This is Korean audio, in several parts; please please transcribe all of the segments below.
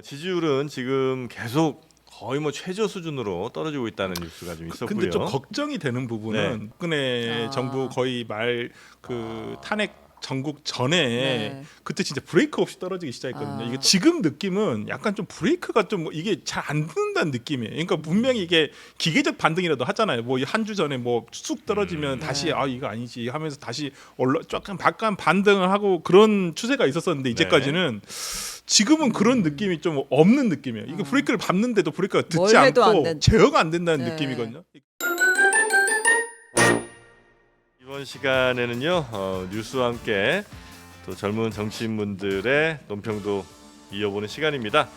지지율은 지금 계속 거의 뭐 최저 수준으로 떨어지고 있다는 뉴스가 좀 있었고요. 근데 좀 걱정이 되는 부분은 박근혜 정부 거의 말 그 탄핵 전국 전에 그때 진짜 브레이크 없이 떨어지기 시작했거든요. 이게 지금 느낌은 약간 좀 브레이크가 좀 이게 잘 안 듣는다는 느낌이에요. 그러니까 분명히 이게 기계적 반등이라도 하잖아요. 뭐 한 주 전에 뭐 쑥 떨어지면 다시 아 이거 아니지 하면서 다시 약간 반등을 하고 그런 추세가 있었었는데 이제까지는 지금은 그런 느낌이 좀 없는 느낌이에요. 이게 브레이크를 밟는데도 브레이크가 듣지 않고 제어가 안 된다는 느낌이거든요. 이번 시간에는요 뉴스와 함께 또 젊은 정치인분들의 논평도 이어보는 시간입니다.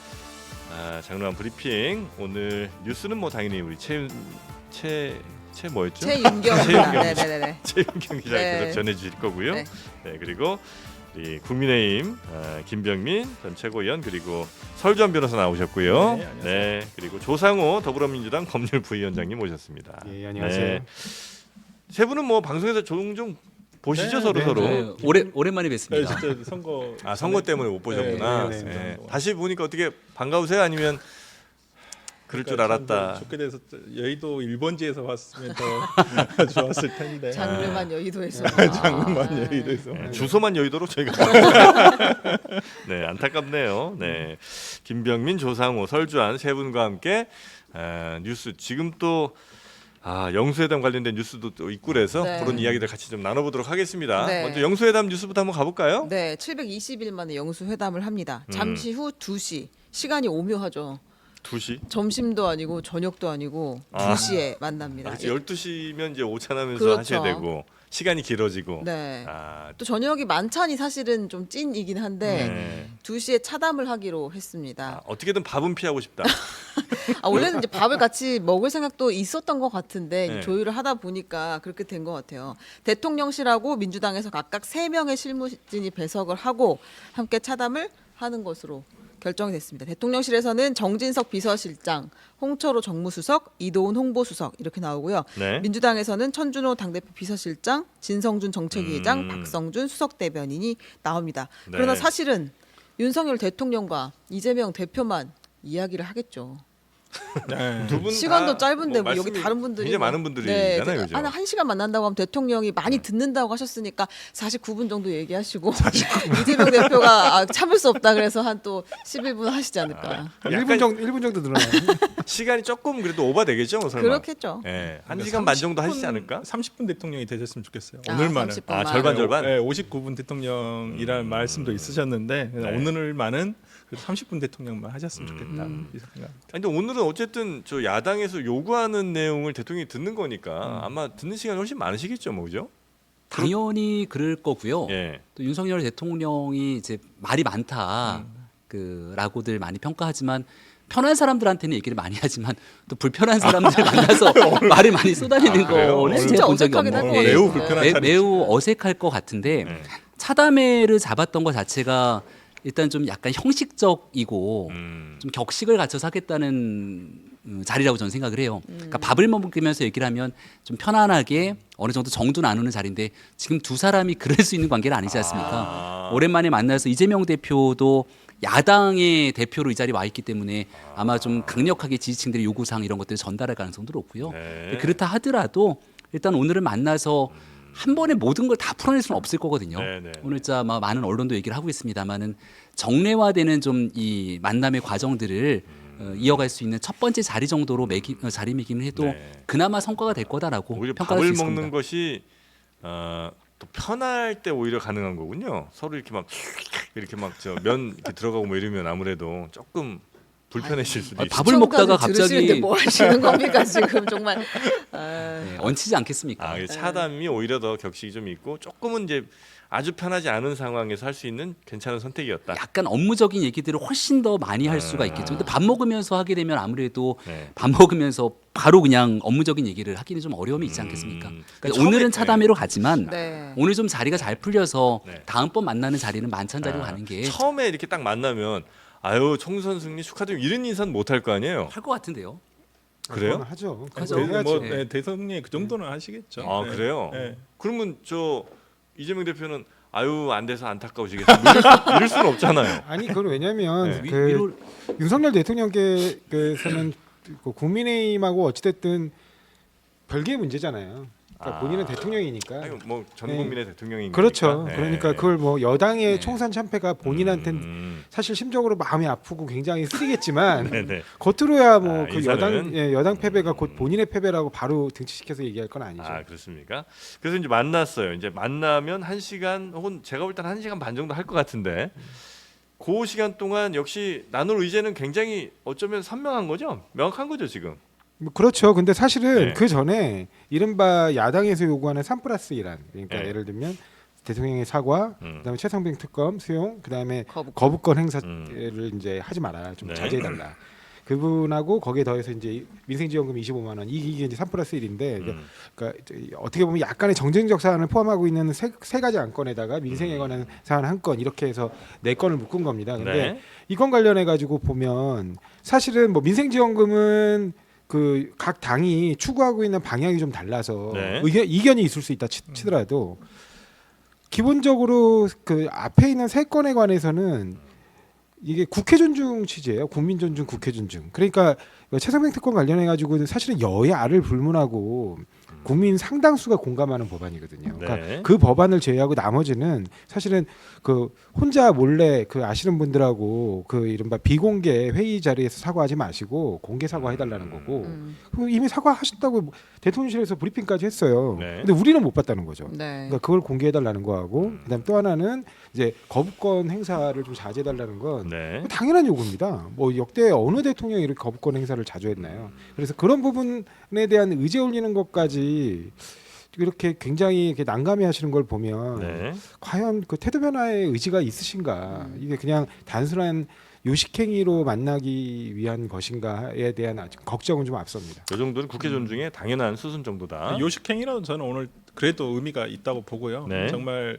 장로한 브리핑. 오늘 뉴스는 뭐 당연히 우리 뭐였죠? 최윤경 기자께서 전해주실 거고요. 네, 그리고 우리 국민의힘 김병민 전 최고위원 그리고 설주환 변호사 나오셨고요. 네, 그리고 조상호 더불어민주당 법률 부위원장님 모셨습니다. 예, 안녕하세요. 세 분은 뭐 방송에서 종종 보시죠 서로. 오랜만에 뵙습니다. 진짜 선거 때문에 못 보셨구나. 다시 보니까 어떻게 반가우세요? 아니면 그럴 줄 알았다. 좋게 돼서 여의도 1번지에서 봤으면 더 좋았을 텐데. 장르만 여의도에서. 장르만 여의도에서. 주소만 여의도로 저희가. 네, 안타깝네요. 네, 김병민, 조상호, 설주환 세 분과 함께 뉴스 지금 또 영수회담 관련된 뉴스도 또 있고 그래서 그런 이야기들 같이 좀 나눠보도록 하겠습니다. 먼저 영수회담 뉴스부터 한번 가볼까요? 네, 720일 만에 영수회담을 합니다. 잠시 후 2시. 시간이 오묘하죠. 2시? 점심도 아니고 저녁도 아니고 2시에 만납니다. 12시면 이제 오찬하면서 그렇죠. 하셔야 되고 시간이 길어지고. 네. 또 저녁이 만찬이 사실은 좀 찐이긴 한데 2시에 차담을 하기로 했습니다. 어떻게든 밥은 피하고 싶다. 원래는 이제 밥을 같이 먹을 생각도 있었던 것 같은데 조율을 하다 보니까 그렇게 된 것 같아요. 대통령실하고 민주당에서 각각 3명의 실무진이 배석을 하고 함께 차담을 하는 것으로 결정이 됐습니다. 대통령실에서는 정진석 비서실장, 홍철호 정무수석, 이도훈 홍보수석 이렇게 나오고요. 민주당에서는 천준호 당대표 비서실장, 진성준 정책위의장, 박성준 수석대변인이 나옵니다. 그러나 사실은 윤석열 대통령과 이재명 대표만 이야기를 하겠죠. 두 분 시간도 짧은데 뭐 여기 다른 분들이 굉장히 많은 분들이잖아요. 요즘. 한 1시간 만난다고 하면 대통령이 많이 듣는다고 하셨으니까 49분 정도 얘기하시고 이재명 대표가 참을 수 없다 그래서 한 또 11분 하시지 않을까. 1분 정도 늘어나요. 시간이 조금 그래도 오버되겠죠, 뭐 설마. 그렇겠죠. 네, 1시간 반 정도 하시지 않을까? 30분 대통령이 되셨으면 좋겠어요. 오늘만은. 30분만. 절반. 네, 59분 대통령이라는 말씀도 있으셨는데 오늘만은 30분 대통령만 하셨으면 좋겠다. 이 생각. 근데 오늘은 어쨌든 저 야당에서 요구하는 내용을 대통령이 듣는 거니까 아마 듣는 시간이 훨씬 많으시겠죠, 뭐 그죠? 당연히 그럴 거고요. 예. 또 윤석열 대통령이 이제 말이 많다, 라고들 많이 평가하지만 편한 사람들한테는 얘기를 많이 하지만 또 불편한 사람들 만나서 말을 많이 쏟아내는 거는 진짜 본 적이 어색하긴 없는 할 게 매우 불편한 매우 어색할 것 같은데 차담회를 잡았던 것 자체가 일단 좀 약간 형식적이고 좀 격식을 갖춰서 하겠다는 자리라고 저는 생각을 해요. 그러니까 밥을 먹으면서 얘기를 하면 좀 편안하게 어느 정도 정도 나누는 자리인데 지금 두 사람이 그럴 수 있는 관계는 아니지 않습니까? 오랜만에 만나서 이재명 대표도 야당의 대표로 이 자리에 와 있기 때문에 아마 좀 강력하게 지지층들의 요구사항 이런 것들을 전달할 가능성도 높고요. 그렇다 하더라도 일단 오늘은 만나서 한 번에 모든 걸 다 풀어낼 수는 없을 거거든요. 오늘 아마 많은 언론도 얘기를 하고 있습니다만은 정례화되는 좀 이 만남의 과정들을 이어갈 수 있는 첫 번째 자리 정도로 자리매김을 해도 그나마 성과가 될 거다라고 오히려 평가할 밥을 수 있습니다. 먹는 것이 또 편할 때 오히려 가능한 거군요. 서로 이렇게 막 저 면 이렇게 들어가고 뭐 이러면 아무래도 조금 불편해질 수도 있어요. 밥을 먹다가 갑자기 들으시는데 뭐 하시는 겁니까 지금 정말. 얹히지 않겠습니까? 차담이 오히려 더 격식이 좀 있고 조금은 이제 아주 편하지 않은 상황에서 할 수 있는 괜찮은 선택이었다. 약간 업무적인 얘기들을 훨씬 더 많이 할 수가 있겠죠. 근데 밥 먹으면서 하게 되면 아무래도 밥 먹으면서 바로 그냥 업무적인 얘기를 하기는 좀 어려움이 있지 않겠습니까? 그러니까 오늘은 차담회로 가지만 오늘 좀 자리가 잘 풀려서 다음번 만나는 자리는 만찬 자리로 가는 게 처음에 이렇게 딱 만나면 아유 총선 승리 축하드립니다 이런 인사는 못 할 거 아니에요. 할 것 같은데요. 그래요? 하죠. 대선이 그 정도는 하시겠죠. 그래요? 그러면 저 이재명 대표는 아유 안 돼서 안타까우시겠어요. 이럴 수는 없잖아요. 아니 그건 왜냐면 네. 그 윤석열 대통령께서는 그 국민의힘하고 어찌됐든 별개의 문제잖아요. 그러니까 본인은 대통령이니까. 아니, 뭐전 국민의 대통령인 그렇죠. 거니까. 네. 그러니까 그걸 뭐 여당의 네. 총선 참패가 본인한테는 사실 심적으로 마음이 아프고 굉장히 쓰리겠지만 네네. 겉으로야 뭐 그 인사는? 여당 패배가 곧 본인의 패배라고 바로 등치시켜서 얘기할 건 아니죠. 아 그렇습니까? 그래서 이제 만났어요. 이제 만나면 1시간 혹은 제가 볼 때는 1시간 반 정도 할 것 같은데 그 시간 동안 역시 나눌 의제는 굉장히 어쩌면 선명한 거죠? 명확한 거죠 지금. 뭐 그렇죠. 근데 사실은 네. 그 전에 이른바 야당에서 요구하는 3+1안 그러니까 네. 예를 들면 대통령의 사과, 그다음에 최상병 특검 수용, 그다음에 거부권 행사를 이제 하지 마라, 좀 네. 자제해달라. 그분하고 거기에 더해서 이제 민생지원금 25만 원 이게 이제 3+1인데 그러니까 어떻게 보면 약간의 정쟁적 사안을 포함하고 있는 세 가지 안건에다가 민생에 관한 사안 한 건 이렇게 해서 네 건을 묶은 겁니다. 근데 네. 이건 관련해 가지고 보면 사실은 뭐 민생지원금은 그 각 당이 추구하고 있는 방향이 좀 달라서 네. 이견이 있을 수 있다 치더라도 기본적으로 그 앞에 있는 세 건에 관해서는 이게 국회 존중 취지예요. 국민 존중, 국회 존중. 그러니까 최상병 특권 관련해 가지고는 사실은 여야를 불문하고 국민 상당수가 공감하는 법안이거든요. 그러니까 네. 그 법안을 제외하고 나머지는 사실은 그 혼자 몰래 그 아시는 분들하고 그 이른바 비공개 회의 자리에서 사과하지 마시고 공개 사과해달라는 거고 그리고 이미 사과하셨다고 대통령실에서 브리핑까지 했어요. 네. 근데 우리는 못 봤다는 거죠. 네. 그러니까 그걸 공개해달라는 거하고 그다음 또 하나는 이제 거부권 행사를 좀 자제해달라는 건 네. 당연한 요구입니다. 뭐 역대 어느 대통령이 이렇게 거부권 행사를 자주 했나요? 그래서 그런 부분에 대한 의제 올리는 것까지 이렇게 굉장히 이렇게 난감해하시는 걸 보면 네. 과연 그 태도 변화의 의지가 있으신가? 이게 그냥 단순한 요식행위로 만나기 위한 것인가에 대한 아직 걱정은 좀 앞섭니다. 이 정도는 국회 존중의 당연한 수순 정도다. 요식행위라도 저는 오늘 그래도 의미가 있다고 보고요. 네. 정말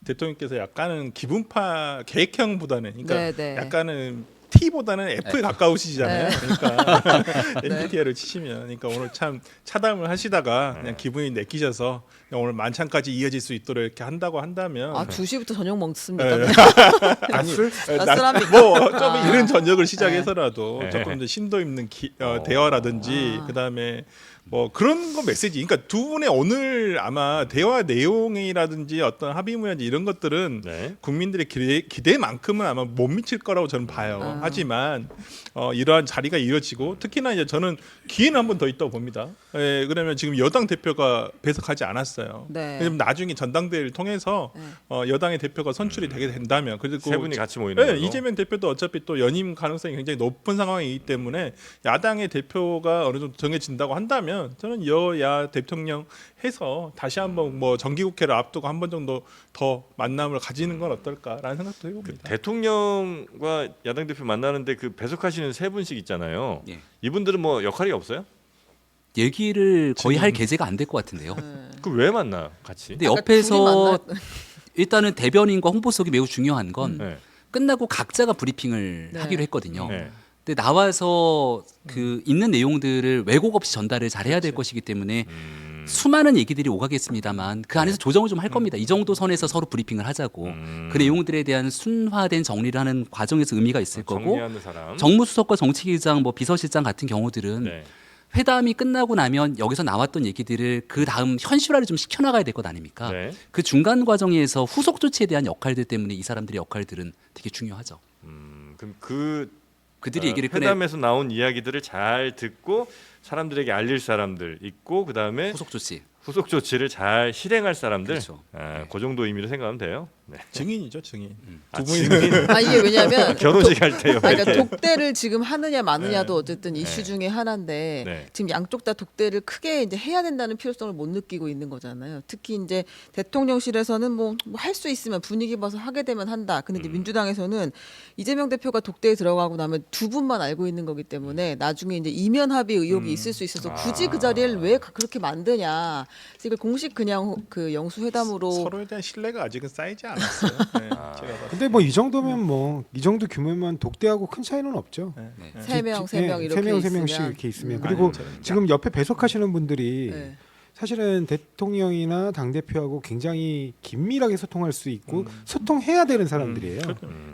대통령께서 약간은 기분파 계획형보다는 그러니까 네, 네. 약간은 T보다는 F에 가까우시잖아요. 네. 그러니까 MBTI를 치시면 그러니까 오늘 참 차담을 하시다가 그냥 기분이 내키셔서 그냥 오늘 만찬까지 이어질 수 있도록 이렇게 한다고 한다면 아 2시부터 저녁 먹습니까? 네. 아니 낯설합니까? 뭐좀 이른 저녁을 시작해서라도 네. 조금 더 심도 있는 대화라든지 그다음에 뭐 그런 거 메시지. 그러니까 두 분의 오늘 아마 대화 내용이라든지 어떤 합의문이라든지 이런 것들은 네. 국민들의 기대만큼은 아마 못 미칠 거라고 저는 봐요. 하지만 이러한 자리가 이어지고 특히나 이제 저는 기회는 한 번 더 있다고 봅니다. 예, 그러면 지금 여당 대표가 배석하지 않았어요. 네. 그럼 나중에 전당대회를 통해서 여당의 대표가 선출이 되게 된다면 그리고 세 분이 같이 모이는 네, 걸로. 이재명 대표도 어차피 또 연임 가능성이 굉장히 높은 상황이기 때문에 야당의 대표가 어느 정도 정해진다고 한다면 저는 여야 대통령 해서 다시 한번 뭐 정기국회를 앞두고 한 번 정도 더 만남을 가지는 건 어떨까라는 생각도 해봅니다. 대통령과 야당 대표 만나는데 그 배석하시는 세 분씩 있잖아요. 예. 이분들은 뭐 역할이 없어요? 얘기를 거의 할 계제가 안 될 것 같은데요. 그 왜 만나 같이? 근데 아까 옆에서 둘이 일단은 대변인과 홍보석이 매우 중요한 건 네. 끝나고 각자가 브리핑을 네. 하기로 했거든요. 네. 근데 나와서 그 있는 내용들을 왜곡 없이 전달을 잘해야 될 것이기 때문에 수많은 얘기들이 오가겠습니다만 그 안에서 조정을 좀 할 겁니다. 이 정도 선에서 서로 브리핑을 하자고 그 내용들에 대한 순화된 정리를 하는 과정에서 의미가 있을 거고 정리하는 사람. 정무수석과 정치기장, 뭐 비서실장 같은 경우들은 네. 회담이 끝나고 나면 여기서 나왔던 얘기들을 그 다음 현실화를 좀 시켜나가야 될 것 아닙니까? 네. 그 중간 과정에서 후속 조치에 대한 역할들 때문에 이 사람들의 역할들은 되게 중요하죠. 그럼 그 그들이 얘기를 꺼내 회담에서 나온 이야기들을 잘 듣고 사람들에게 알릴 사람들 있고 그 다음에 후속 조치. 후속 조치를 잘 실행할 사람들. 그렇죠. 그 정도 의미로 생각하면 돼요. 네. 증인이죠, 증인. 아, 두 분이 증인. 아 이게 왜냐하면 결혼식 할 때요. 그러니까 독대를 지금 하느냐 마느냐도 네. 어쨌든 이슈 중에 하나인데 네. 지금 양쪽 다 독대를 크게 이제 해야 된다는 필요성을 못 느끼고 있는 거잖아요. 특히 이제 대통령실에서는 뭐 할 수 있으면 분위기 봐서 하게 되면 한다. 근데 이제 민주당에서는 이재명 대표가 독대에 들어가고 나면 두 분만 알고 있는 거기 때문에 나중에 이제 이면 합의 의혹이 있을 수 있어서 굳이 그 자리를 왜 그렇게 만드냐. 그래서 이걸 공식 그냥 그 영수 회담으로 서로에 대한 신뢰가 아직은 쌓이지 않았어요. 네, 제가 봤을 근데 뭐 이 정도면 뭐 이 정도 규모면 독대하고 큰 차이는 없죠. 때. 네. 네. 세 명 이렇게 세 명씩 있으면 이렇게 있으면 그리고 지금 옆에 배석하시는 분들이 네. 사실은 대통령이나 당 대표하고 굉장히 긴밀하게 소통할 수 있고 소통해야 되는 사람들이에요.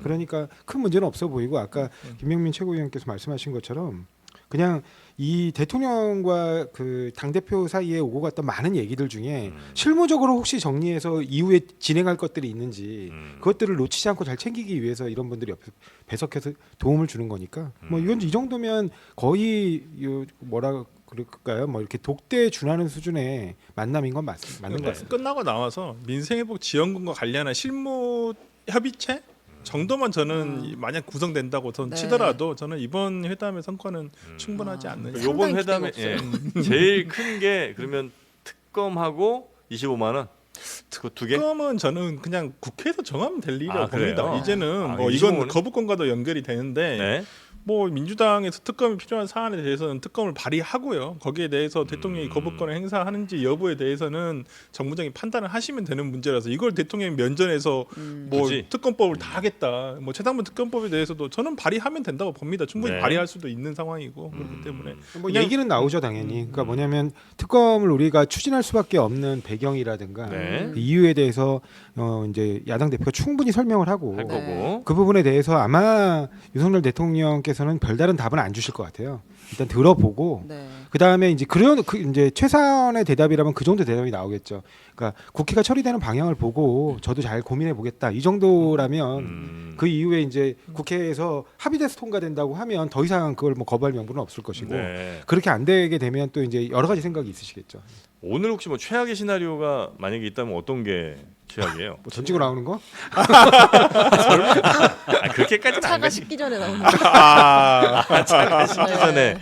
그러니까 큰 문제는 없어 보이고 아까 김명민 최고위원께서 말씀하신 것처럼 그냥 이 대통령과 그 당 대표 사이에 오고 갔던 많은 얘기들 중에 실무적으로 혹시 정리해서 이후에 진행할 것들이 있는지 그것들을 놓치지 않고 잘 챙기기 위해서 이런 분들이 옆에서 배석해서 도움을 주는 거니까 뭐 이건 이 정도면 거의 뭐라 그럴까요? 뭐 이렇게 독대에 준하는 수준의 만남인 건 맞는 것 같습니다. 끝나고 나와서 민생회복 지원금과 관련한 실무 협의체 정도만 저는 만약 구성된다고 저는 네. 치더라도 저는 이번 회담의 성과는 충분하지 않느냐. 그 요번 상당히 회담에 기대가 제일 큰 게 그러면 특검하고 25만 원. 그 두 개? 특검은 저는 그냥 국회에서 정하면 될 일이라고 아, 그래요? 봅니다. 이제는 아, 뭐 25만 이건 원? 거부권과도 연결이 되는데 네. 뭐 민주당에서 특검이 필요한 사안에 대해서는 특검을 발의하고요. 거기에 대해서 대통령이 거부권을 행사하는지 여부에 대해서는 정무장이 판단을 하시면 되는 문제라서 이걸 대통령이 면전에서 뭐 굳이? 특검법을 다 하겠다. 뭐 최상분 특검법에 대해서도 저는 발의하면 된다고 봅니다. 충분히 네. 발의할 수도 있는 상황이고 그렇기 때문에 뭐 그냥- 얘기는 나오죠 당연히. 그러니까 뭐냐면 특검을 우리가 추진할 수밖에 없는 배경이라든가 네. 그 이유에 대해서 이제 야당 대표가 충분히 설명을 하고 할 거고. 그 부분에 대해서 아마 윤석열 대통령께서는 별다른 답은 안 주실 것 같아요. 일단 들어보고 네. 그 다음에 이제 이제 최선의 대답이라면 그 정도 대답이 나오겠죠. 그러니까 국회가 처리되는 방향을 보고 저도 잘 고민해 보겠다. 이 정도라면 그 이후에 이제 국회에서 합의돼서 통과된다고 하면 더 이상 그걸 뭐 거부할 명분은 없을 것이고 네. 그렇게 안 되게 되면 또 이제 여러 가지 생각이 있으시겠죠. 오늘 혹시 뭐 최악의 시나리오가 만약에 있다면 어떤 게 최악이에요? 뭐 던지고 나오는 거? 아, 그렇게까지는 안 차가 가지. 식기 전에 나오는 차가 식기 네. 전에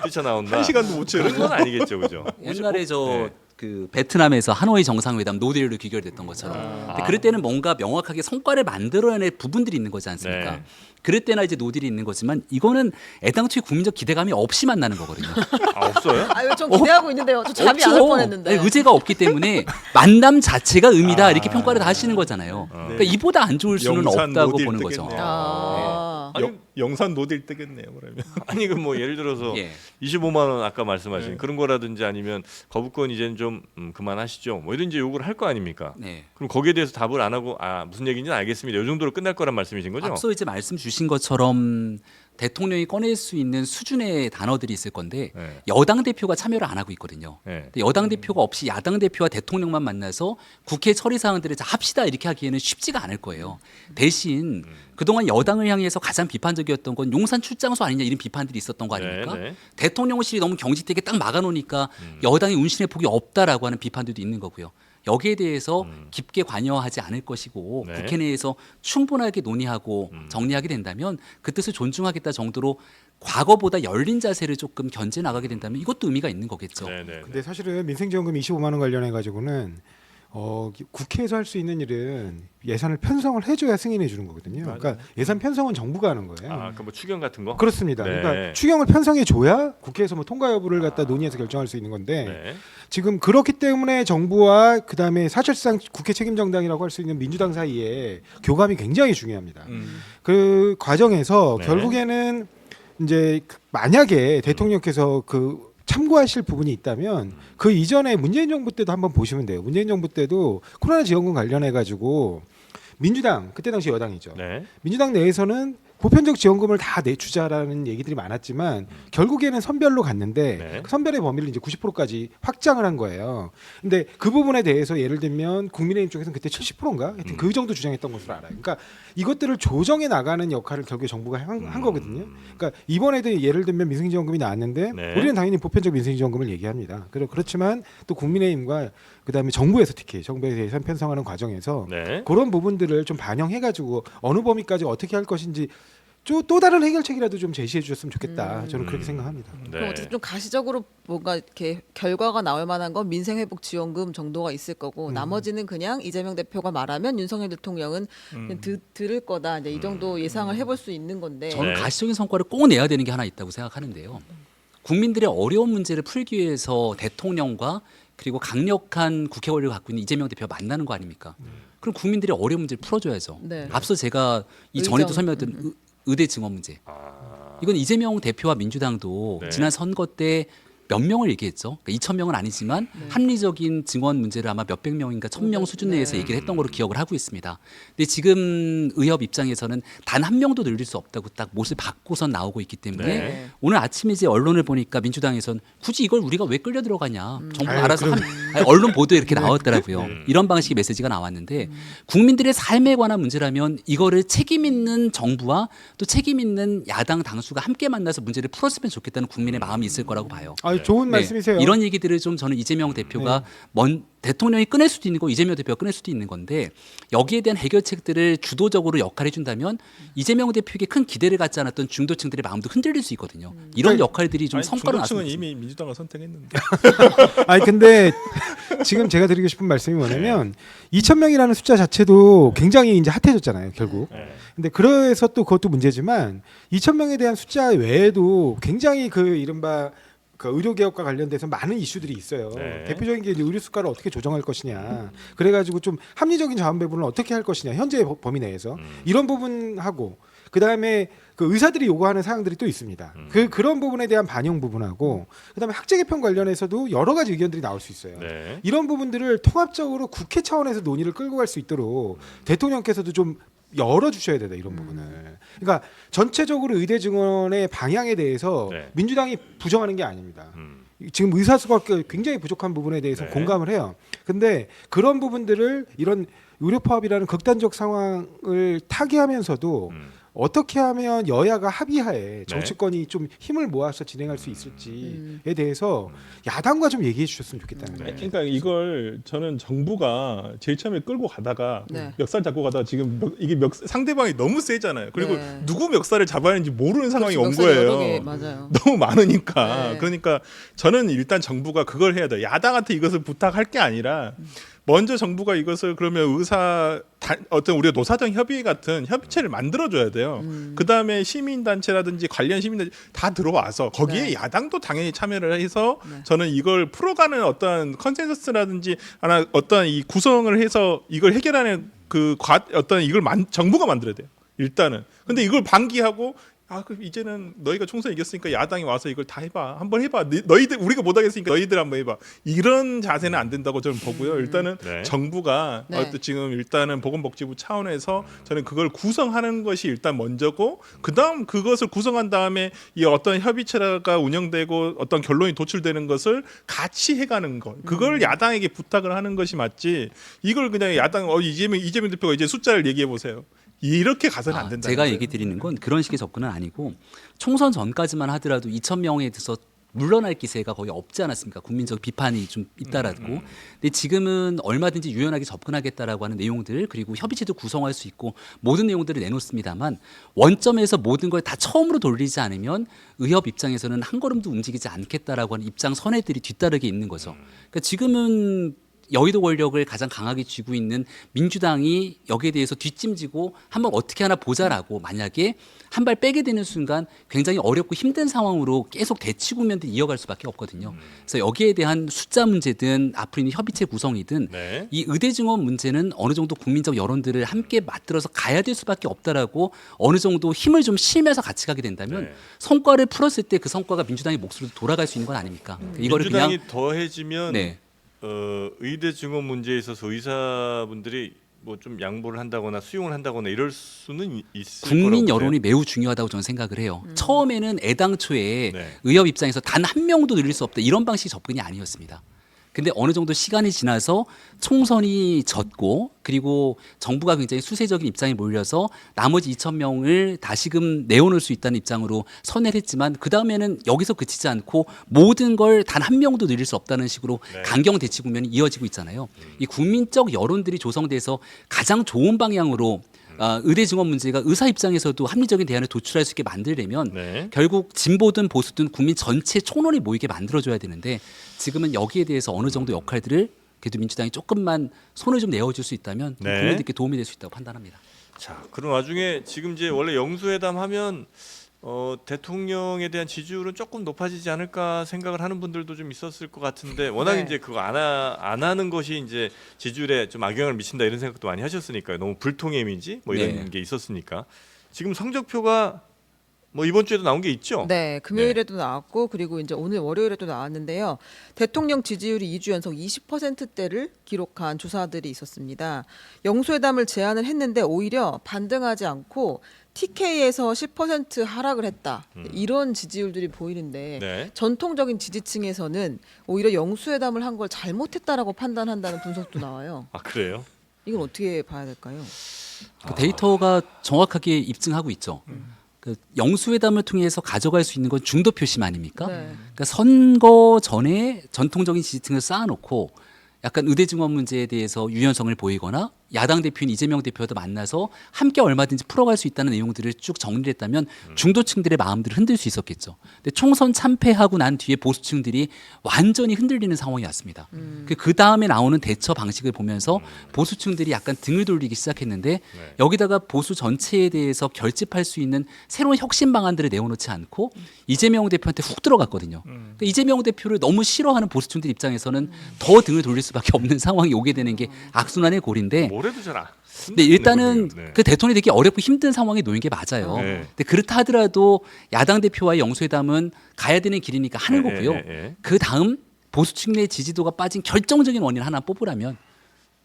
뛰쳐나온다. 한 시간도 못 채우는 그건 아니겠죠, 그죠? 옛날에 저 네. 그 베트남에서 하노이 정상회담 노딜로 귀결됐던 것처럼. 근데 그럴 때는 뭔가 명확하게 성과를 만들어낼 부분들이 있는 거지 않습니까? 네. 그럴 때나 이제 노딜이 있는 거지만 이거는 애당초에 국민적 기대감이 없이 만나는 거거든요. 아, 없어요? 아유 좀 기대하고 있는데요. 저 잠이 안 올 없죠. 뻔했는데. 네, 의제가 없기 때문에 만남 자체가 의미다 이렇게 평가를 다 하시는 거잖아요. 그러니까 이보다 안 좋을 수는 영산 없다고 노딜 보는 뜨겠네요. 거죠. 아. 아니, 영산 노딜 뜨겠네요. 그러면 아니 그 뭐 예를 들어서 예. 25만 원 아까 말씀하신 네. 그런 거라든지 아니면 거부권 이제는 좀 그만하시죠. 뭐 이런 이제 요구를 할 거 아닙니까? 네. 그럼 거기에 대해서 답을 안 하고 무슨 얘기인지는 알겠습니다. 이 정도로 끝날 거란 말씀이신 거죠? 앞서 이제 말씀 주신 것처럼 대통령이 꺼낼 수 있는 수준의 단어들이 있을 건데 네. 여당 대표가 참여를 안 하고 있거든요. 네. 근데 여당 대표가 없이 야당 대표와 대통령만 만나서 국회 처리 사항들을 자 합시다 이렇게 하기에는 쉽지가 않을 거예요. 대신 그동안 여당을 향해서 가장 비판적이었던 건 용산 출장소 아니냐 이런 비판들이 있었던 거 아닙니까? 네, 네. 대통령실이 너무 경직되게 딱 막아놓으니까 여당이 운신의 폭이 없다라고 하는 비판들도 있는 거고요. 여기에 대해서 깊게 관여하지 않을 것이고 네. 국회 내에서 충분하게 논의하고 정리하게 된다면 그 뜻을 존중하겠다 정도로 과거보다 열린 자세를 조금 견제 나가게 된다면 이것도 의미가 있는 거겠죠. 네, 네. 근데 사실은 민생지원금 25만 원 관련해 가지고는 국회에서 할 수 있는 일은 예산을 편성을 해줘야 승인해 주는 거거든요. 그러니까 예산 편성은 정부가 하는 거예요. 그 뭐 추경 같은 거? 그렇습니다. 네. 그러니까 추경을 편성해 줘야 국회에서 뭐 통과 여부를 갖다 논의해서 결정할 수 있는 건데 네. 지금 그렇기 때문에 정부와 그다음에 사실상 국회 책임 정당이라고 할 수 있는 민주당 사이에 교감이 굉장히 중요합니다. 그 과정에서 네. 결국에는 이제 만약에 대통령께서 그 참고하실 부분이 있다면 그 이전에 문재인 정부 때도 한번 보시면 돼요. 문재인 정부 때도 코로나 지원금 관련해 가지고 민주당 그때 당시 여당이죠. 네. 민주당 내에서는 보편적 지원금을 다 내주자라는 얘기들이 많았지만 결국에는 선별로 갔는데 네. 그 선별의 범위를 이제 90%까지 확장을 한 거예요. 근데 그 부분에 대해서 예를 들면 국민의힘 쪽에서는 그때 70%인가 하여튼 그 정도 주장했던 것으로 알아요. 그러니까 이것들을 조정해 나가는 역할을 결국에 정부가 한 거거든요. 그러니까 이번에도 예를 들면 민생지원금이 나왔는데 네. 우리는 당연히 보편적 민생지원금을 얘기합니다. 그렇지만 또 국민의힘과 그다음에 정부에서 특히 정부에서 예산 편성하는 과정에서 네. 그런 부분들을 좀 반영해가지고 어느 범위까지 어떻게 할 것인지 또 다른 해결책이라도 좀 제시해 주셨으면 좋겠다. 저는 그렇게 생각합니다. 그럼 어쨌든 좀 가시적으로 뭔가 이렇게 결과가 나올 만한 건 민생회복지원금 정도가 있을 거고 나머지는 그냥 이재명 대표가 말하면 윤석열 대통령은 그냥 들을 거다. 이제 이 정도 예상을 해볼 수 있는 건데. 저는 네. 가시적인 성과를 꼭 내야 되는 게 하나 있다고 생각하는데요. 국민들의 어려운 문제를 풀기 위해서 대통령과 그리고 강력한 국회 권력을 갖고 있는 이재명 대표가 만나는 거 아닙니까? 그럼 국민들의 어려운 문제를 풀어줘야죠. 네. 앞서 제가 이 의정. 전에도 설명드린 의대 증원 문제. 이건 이재명 대표와 민주당도 네. 지난 선거 때 몇 명을 얘기했죠. 그러니까 2,000명은 아니지만 합리적인 증언 문제를 아마 몇백 명인가 1,000명 수준 내에서 얘기를 했던 걸로 기억을 하고 있습니다. 근데 지금 의협 입장에서는 단 한 명도 늘릴 수 없다고 딱 못을 받고선 나오고 있기 때문에 네. 오늘 아침에 이제 언론을 보니까 민주당에선 굳이 이걸 우리가 왜 끌려 들어가냐. 정부가 아유, 알아서 아니, 언론 보도에 이렇게 나왔더라고요. 음. 이런 방식의 메시지가 나왔는데 국민들의 삶에 관한 문제라면 이거를 책임 있는 정부와 또 책임 있는 야당 당수가 함께 만나서 문제를 풀었으면 좋겠다는 국민의 마음이 있을 거라고 봐요. 아, 좋은 네, 말씀이세요. 이런 얘기들을 좀 저는 이재명 대표가 대통령이 꺼낼 수도 있는 거 이재명 대표가 꺼낼 수도 있는 건데 여기에 대한 해결책들을 주도적으로 역할해 준다면 이재명 대표에게 큰 기대를 갖지 않았던 중도층들의 마음도 흔들릴 수 있거든요. 이런 역할들이 좀 아니, 성과를 중도층은 낳았으면 이미 민주당을 선택했는데. 아니 근데 지금 제가 드리고 싶은 말씀이 뭐냐면 2,000명이라는 숫자 자체도 굉장히 이제 핫해졌잖아요, 결국. 네. 근데 그래서 또 그것도 문제지만 2,000명에 대한 숫자 외에도 굉장히 그 이른바 그 의료 개혁과 관련돼서 많은 이슈들이 있어요. 네. 대표적인 게 이제 의료 수가를 어떻게 조정할 것이냐. 그래가지고 좀 합리적인 자원 배분을 어떻게 할 것이냐. 현재 범위 내에서 이런 부분하고 그 다음에 그 의사들이 요구하는 사항들이 또 있습니다. 그런 부분에 대한 반영 부분하고 그다음에 학제 개편 관련해서도 여러 가지 의견들이 나올 수 있어요. 네. 이런 부분들을 통합적으로 국회 차원에서 논의를 끌고 갈 수 있도록 대통령께서도 좀 열어주셔야 되다 이런 부분을. 그러니까 전체적으로 의대 증원의 방향에 대해서 네. 민주당이 부정하는 게 아닙니다. 지금 의사 수가 굉장히 부족한 부분에 대해서 네. 공감을 해요. 근데 그런 부분들을 이런 의료 파업이라는 극단적 상황을 타개하면서도 어떻게 하면 여야가 합의하에 정치권이 좀 힘을 모아서 진행할 수 있을지에 대해서 야당과 좀 얘기해 주셨으면 좋겠다는 거예요. 그러니까 이걸 저는 정부가 제일 처음에 끌고 가다가 네. 멱살 잡고 가다가 지금 이게 상대방이 너무 세잖아요. 그리고 네. 누구 멱살을 잡아야 하는지 모르는 상황이 온 멱살이 여러 개, 거예요. 맞아요. 너무 많으니까. 네. 그러니까 저는 일단 정부가 그걸 해야 돼요. 야당한테 이것을 부탁할 게 아니라 먼저 정부가 이것을 그러면 어떤 우리가 노사정 협의 같은 협의체를 만들어줘야 돼요. 그 다음에 시민단체라든지 관련 시민단체 다 들어와서 거기에 네. 야당도 당연히 참여를 해서 네. 저는 이걸 풀어가는 어떤 컨센서스라든지 하나 어떤 이 구성을 해서 이걸 해결하는 어떤 이걸 정부가 만들어야 돼요. 일단은. 근데 이걸 방기하고 그럼 이제는 너희가 총선 이겼으니까 야당이 와서 이걸 다 해봐. 한번 해봐. 너희들 우리가 못하겠으니까 너희들 한번 해봐. 이런 자세는 안 된다고 저는 보고요. 일단은 네. 정부가 네. 지금 일단은 보건복지부 차원에서 저는 그걸 구성하는 것이 일단 먼저고 그다음 그것을 구성한 다음에 이 어떤 협의체가 운영되고 어떤 결론이 도출되는 것을 같이 해가는 것. 그걸 야당에게 부탁을 하는 것이 맞지. 이걸 그냥 야당 이재명 대표가 이제 숫자를 얘기해 보세요. 이렇게 가서는 안 된다. 제가 얘기 드리는 건 그런 식의 접근은 아니고 총선 전까지만 하더라도 2,000명에 들어서 물러날 기세가 거의 없지 않았습니까? 국민적 비판이 좀 잇따랐고. 근데 지금은 얼마든지 유연하게 접근하겠다라고 하는 내용들 그리고 협의체도 구성할 수 있고 모든 내용들을 내놓습니다만 원점에서 모든 걸 다 처음으로 돌리지 않으면 의협 입장에서는 한 걸음도 움직이지 않겠다라고 하는 입장 선회들이 뒤따르게 있는 거죠. 그러니까 지금은 여의도 권력을 가장 강하게 쥐고 있는 민주당이 여기에 대해서 뒷짐지고 한번 어떻게 하나 보자라고 만약에 한 발 빼게 되는 순간 굉장히 어렵고 힘든 상황으로 계속 대치 국면들 이어갈 수밖에 없거든요. 그래서 여기에 대한 숫자 문제든 앞으로 있는 협의체 구성이든 네. 이 의대 증원 문제는 어느 정도 국민적 여론들을 함께 맞들어서 가야 될 수밖에 없다라고 어느 정도 힘을 좀 실면서 같이 가게 된다면 네. 성과를 풀었을 때 그 성과가 민주당의 몫으로 돌아갈 수 있는 건 아닙니까? 이거를 민주당이 그냥 더해지면 네. 의대 증원 문제에 있어서 의사분들이 뭐 좀 양보를 한다거나 수용을 한다거나 이럴 수는 있을 국민 거라고 여론이 매우 중요하다고 저는 생각을 해요. 처음에는 애당초에 네. 의협 입장에서 단 한 명도 늘릴 수 없다 이런 방식 접근이 아니었습니다. 근데 어느 정도 시간이 지나서 총선이 졌고 그리고 정부가 굉장히 수세적인 입장에 몰려서 나머지 2,000명을 다시금 내어놓을 수 있다는 입장으로 선회를 했지만 그 다음에는 여기서 그치지 않고 모든 걸 단 한 명도 늘릴 수 없다는 식으로 네. 강경 대치 국면이 이어지고 있잖아요. 이 국민적 여론들이 조성돼서 가장 좋은 방향으로 의대 증원 문제가 의사 입장에서도 합리적인 대안을 도출할 수 있게 만들려면 네. 결국 진보든 보수든 국민 전체 총론이 모이게 만들어줘야 되는데 지금은 여기에 대해서 어느 정도 역할들을 그래도 민주당이 조금만 손을 좀 내어줄 수 있다면 네. 국민들께 도움이 될 수 있다고 판단합니다. 자, 그런 와중에 지금 이제 원래 영수회담 하면 대통령에 대한 지지율은 조금 높아지지 않을까 생각을 하는 분들도 좀 있었을 것 같은데 워낙 네. 이제 그거 안 하는 것이 이제 지지율에 좀 악영향을 미친다 이런 생각도 많이 하셨으니까요. 너무 불통의 이미지 뭐 이런 네. 게 있었으니까 지금 성적표가 뭐 이번 주에도 나온 게 있죠. 네, 금요일에도 나왔고 그리고 이제 오늘 월요일에도 나왔는데요. 대통령 지지율이 2주 연속 20%대를 기록한 조사들이 있었습니다. 영수회담을 제안을 했는데 오히려 반등하지 않고 TK에서 10% 하락을 했다. 이런 지지율들이 보이는데 네. 전통적인 지지층에서는 오히려 영수회담을 한 걸 잘못했다라고 판단한다는 분석도 나와요. 아 그래요? 이건 어떻게 봐야 될까요? 그 데이터가 정확하게 입증하고 있죠. 그 영수회담을 통해서 가져갈 수 있는 건 중도 표심 아닙니까? 네. 그러니까 선거 전에 전통적인 지지층을 쌓아놓고 약간 의대 증원 문제에 대해서 유연성을 보이거나 야당 대표인 이재명 대표도 만나서 함께 얼마든지 풀어갈 수 있다는 내용들을 쭉 정리를 했다면 중도층들의 마음들을 흔들 수 있었겠죠. 근데 총선 참패하고 난 뒤에 보수층들이 완전히 흔들리는 상황이 왔습니다. 그 다음에 나오는 대처 방식을 보면서 보수층들이 약간 등을 돌리기 시작했는데 여기다가 보수 전체에 대해서 결집할 수 있는 새로운 혁신 방안들을 내어놓지 않고 이재명 대표한테 훅 들어갔거든요. 그러니까 이재명 대표를 너무 싫어하는 보수층들 입장에서는 더 등을 돌릴 수밖에 없는 상황이 오게 되는 게 악순환의 골인데 뭐래도 잘 안. 근데 일단은 네. 그 대통령이 되게 어렵고 힘든 상황에 놓인 게 맞아요. 네. 근데 그렇다 하더라도 야당 대표와의 영수회담은 가야 되는 길이니까 하는 네, 거고요. 네, 네. 그 다음 보수층 내 지지도가 빠진 결정적인 원인 하나 뽑으라면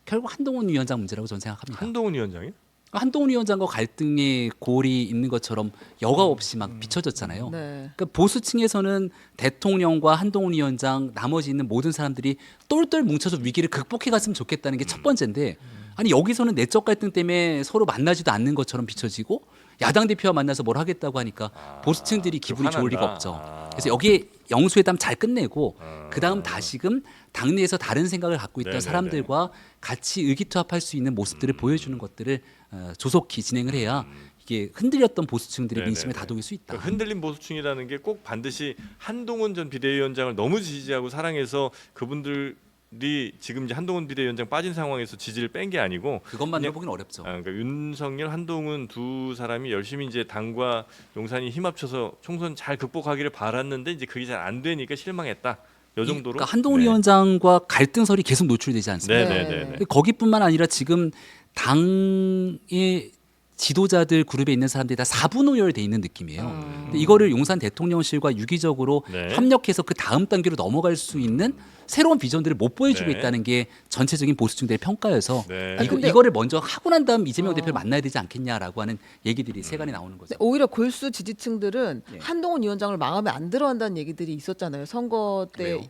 결국 한동훈 위원장 문제라고 저는 생각합니다. 한동훈 위원장이? 한동훈 위원장과 갈등의 골이 있는 것처럼 여과 없이 막 비춰졌잖아요. 네. 그러니까 보수층에서는 대통령과 한동훈 위원장 나머지 있는 모든 사람들이 똘똘 뭉쳐서 위기를 극복해 갔으면 좋겠다는 게 첫 번째인데 아니 여기서는 내적 갈등 때문에 서로 만나지도 않는 것처럼 비춰지고 야당 대표와 만나서 뭘 하겠다고 하니까 보수층들이 기분이 좋을 리가 화난다. 없죠. 그래서 여기에 영수회담 잘 끝내고 그다음 다시금 당내에서 다른 생각을 갖고 있던 네네네. 사람들과 같이 의기투합할 수 있는 모습들을 보여주는 것들을 조속히 진행을 해야 이게 흔들렸던 보수층들의 네네네. 민심을 다독일 수 있다. 그 흔들린 보수층이라는 게 꼭 반드시 한동훈 전 비대위원장을 너무 지지하고 사랑해서 그분들이 지금 이제 한동훈 비대위원장 빠진 상황에서 지지를 뺀 게 아니고 그것만으로 그냥- 보기는 어렵죠. 그러니까 윤석열, 한동훈 두 사람이 열심히 이제 당과 용산이 힘합쳐서 총선 잘 극복하기를 바랐는데 이제 그게 잘 안 되니까 실망했다. 요 정도로. 그러니까 한동훈 네. 위원장과 갈등설이 계속 노출되지 않습니까? 네네네. 근데 거기뿐만 아니라 지금 당의 지도자들 그룹에 있는 사람들이 다 사분오열돼 있는 느낌이에요. 근데 이거를 용산 대통령실과 유기적으로 네. 협력해서 그 다음 단계로 넘어갈 수 있는 새로운 비전들을 못 보여주고 네. 있다는 게 전체적인 보수층들의 평가여서 네. 아니, 근데- 이거를 먼저 하고 난 다음 이재명 대표를 만나야 되지 않겠냐라고 하는 얘기들이 세간에 나오는 거죠. 근데 오히려 골수 지지층들은 네. 한동훈 위원장을 마음에 안 들어한다는 얘기들이 있었잖아요. 선거 때. 그래요?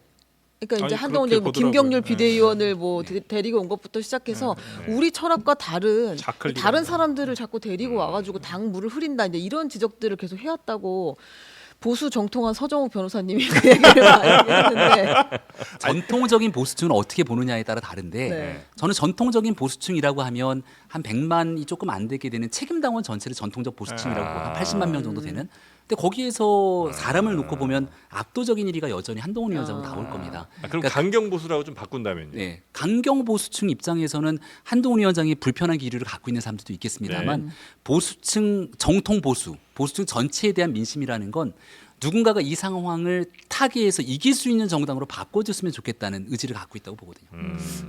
그러니까 이제 아니, 한동훈 그렇게 뭐 보더라고요. 김경률 네. 비대위원을 뭐 데리고 온 것부터 시작해서 우리 철학과 다른 자클리가 다른 사람들을 자꾸 데리고 와가지고 당 물을 흐린다 이제 이런 지적들을 계속 해왔다고 보수 정통한 서정우 변호사님이 그 얘기를 많이 했는데 전통적인 보수층은 어떻게 보느냐에 따라 다른데 네. 저는 전통적인 보수층이라고 하면 한 100만이 조금 안 되게 되는 책임당원 전체를 전통적 보수층이라고 보고 한 80만 명 정도 되는. 근데 거기에서 사람을 놓고 보면 압도적인 1위가 여전히 한동훈 위원장은 나올 겁니다. 그럼 그러니까 강경 보수라고 좀 바꾼다면요. 네, 강경 보수층 입장에서는 한동훈 위원장이 불편한 기류를 갖고 있는 사람들도 있겠습니다만 보수층 정통 보수층 전체에 대한 민심이라는 건 누군가가 이 상황을 타개해서 이길 수 있는 정당으로 바꿔줬으면 좋겠다는 의지를 갖고 있다고 보거든요.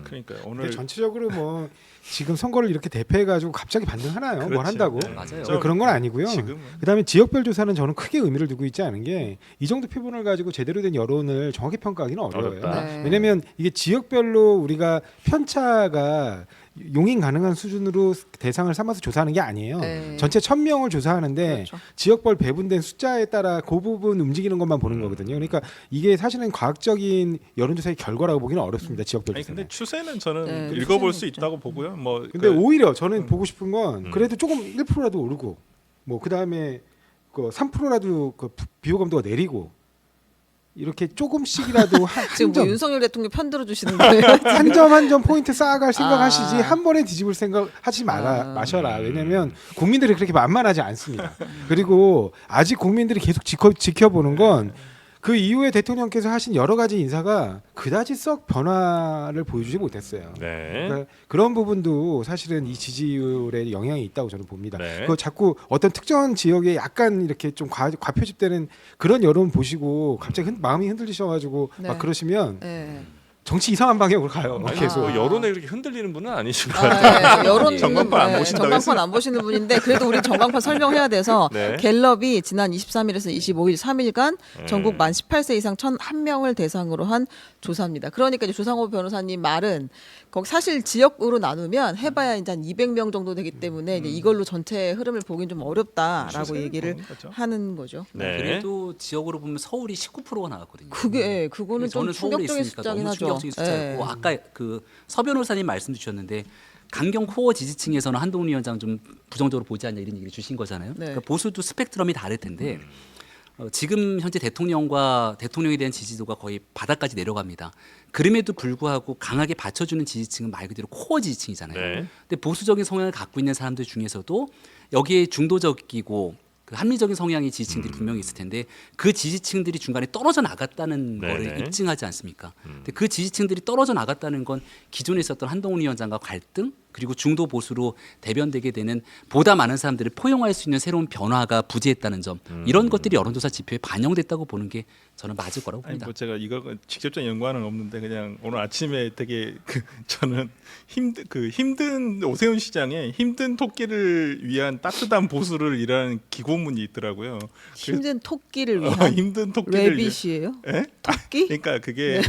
그러니까 근데 오늘 전체적으로 뭐 지금 선거를 이렇게 대표해가지고 갑자기 반등하나요? 뭘 그렇죠. 한다고? 네. 맞아요. 네, 그런 건 아니고요. 지금은. 그다음에 지역별 조사는 저는 크게 의미를 두고 있지 않은 게 이 정도 표본을 가지고 제대로 된 여론을 정확히 평가하기는 어려워요. 어렵다. 네. 왜냐하면 이게 지역별로 우리가 편차가 용인 가능한 수준으로 대상을 삼아서 조사하는 게 아니에요. 네. 전체 1,000명을 조사하는데 그렇죠. 지역별 배분된 숫자에 따라 그 부분 움직이는 것만 보는 거거든요. 그러니까 이게 사실은 과학적인 여론조사의 결과라고 보기는 어렵습니다. 지역별 아니 조사는. 근데 추세는 저는 네, 읽어볼 추세는 수 있죠. 있다고 보고요. 뭐 근데 그- 오히려 저는 보고 싶은 건 그래도 조금 1%라도 오르고 뭐 그다음에 그 3%라도 그 비호감도가 내리고 이렇게 조금씩이라도 지금 뭐 한점 윤석열 대통령 편들어 주시는 거예요? 한 점 포인트 쌓아갈 생각하시지 아. 한 번에 뒤집을 생각 하지 마셔라. 왜냐면 국민들이 그렇게 만만하지 않습니다. 그리고 아직 국민들이 계속 지켜보는 건 그 이후에 대통령께서 하신 여러 가지 인사가 그다지 썩 변화를 보여주지 못했어요. 네. 그러니까 그런 부분도 사실은 이 지지율에 영향이 있다고 저는 봅니다. 네. 그 자꾸 어떤 특정 지역에 약간 이렇게 좀 과표집되는 그런 여론 보시고 갑자기 마음이 흔들리셔가지고 네. 막 그러시면 네. 정치 이상한 방향으로 가요. 아니, 계속. 뭐 여론에 그렇게 흔들리는 분은 아니신 것 같아요. 아, 예. 여론 전광판 안 보신다고 전광판 안 보시는 분인데 그래도 우리 전광판 설명해야 돼서 네. 갤럽이 지난 23일에서 25일 3일간 네. 전국 만 18세 이상 1,001명을 대상으로 한 조사입니다. 그러니까 이제 조상호 변호사님 말은 거기 사실 지역으로 나누면 해봐야 이제 한 200명 정도 되기 때문에 이제 이걸로 전체 흐름을 보긴 좀 어렵다라고 추세는 얘기를 보는 거죠. 하는 거죠. 네. 그래도 지역으로 보면 서울이 19%가 나왔거든요. 그거는 좀 저는 서울에 충격적인 있으니까 숫자긴 너무 하죠. 충격적인 숫자였고 예. 아까 그 서 변호사님 말씀 주셨는데 강경 코어 지지층에서는 한동훈 위원장 좀 부정적으로 보지 않냐 이런 얘기를 주신 거잖아요. 네. 그러니까 보수도 스펙트럼이 다를 텐데 지금 현재 대통령과 대통령에 대한 지지도가 거의 바닥까지 내려갑니다. 그럼에도 불구하고 강하게 받쳐주는 지지층은 말 그대로 코어 지지층이잖아요. 네. 근데 보수적인 성향을 갖고 있는 사람들 중에서도 여기에 중도적이고 그 합리적인 성향의 지지층들이 분명히 있을 텐데 그 지지층들이 중간에 떨어져 나갔다는 네네. 거를 입증하지 않습니까? 근데 그 지지층들이 떨어져 나갔다는 건 기존에 있었던 한동훈 위원장과 갈등 그리고 중도 보수로 대변되게 되는 보다 많은 사람들을 포용할 수 있는 새로운 변화가 부재했다는 점 이런 것들이 여론조사 지표에 반영됐다고 보는 게 저는 맞을 거라고 아니 봅니다. 뭐 제가 이걸 직접적인 연관은 없는데 그냥 오늘 아침에 되게 저는 힘든 오세훈 시장의 힘든 토끼를 위한 따뜻한 보수를 이라는 기고문이 있더라고요. 힘든 토끼를 위한 힘든 토끼를 레빗이에요? 예? 토끼? 그러니까 그게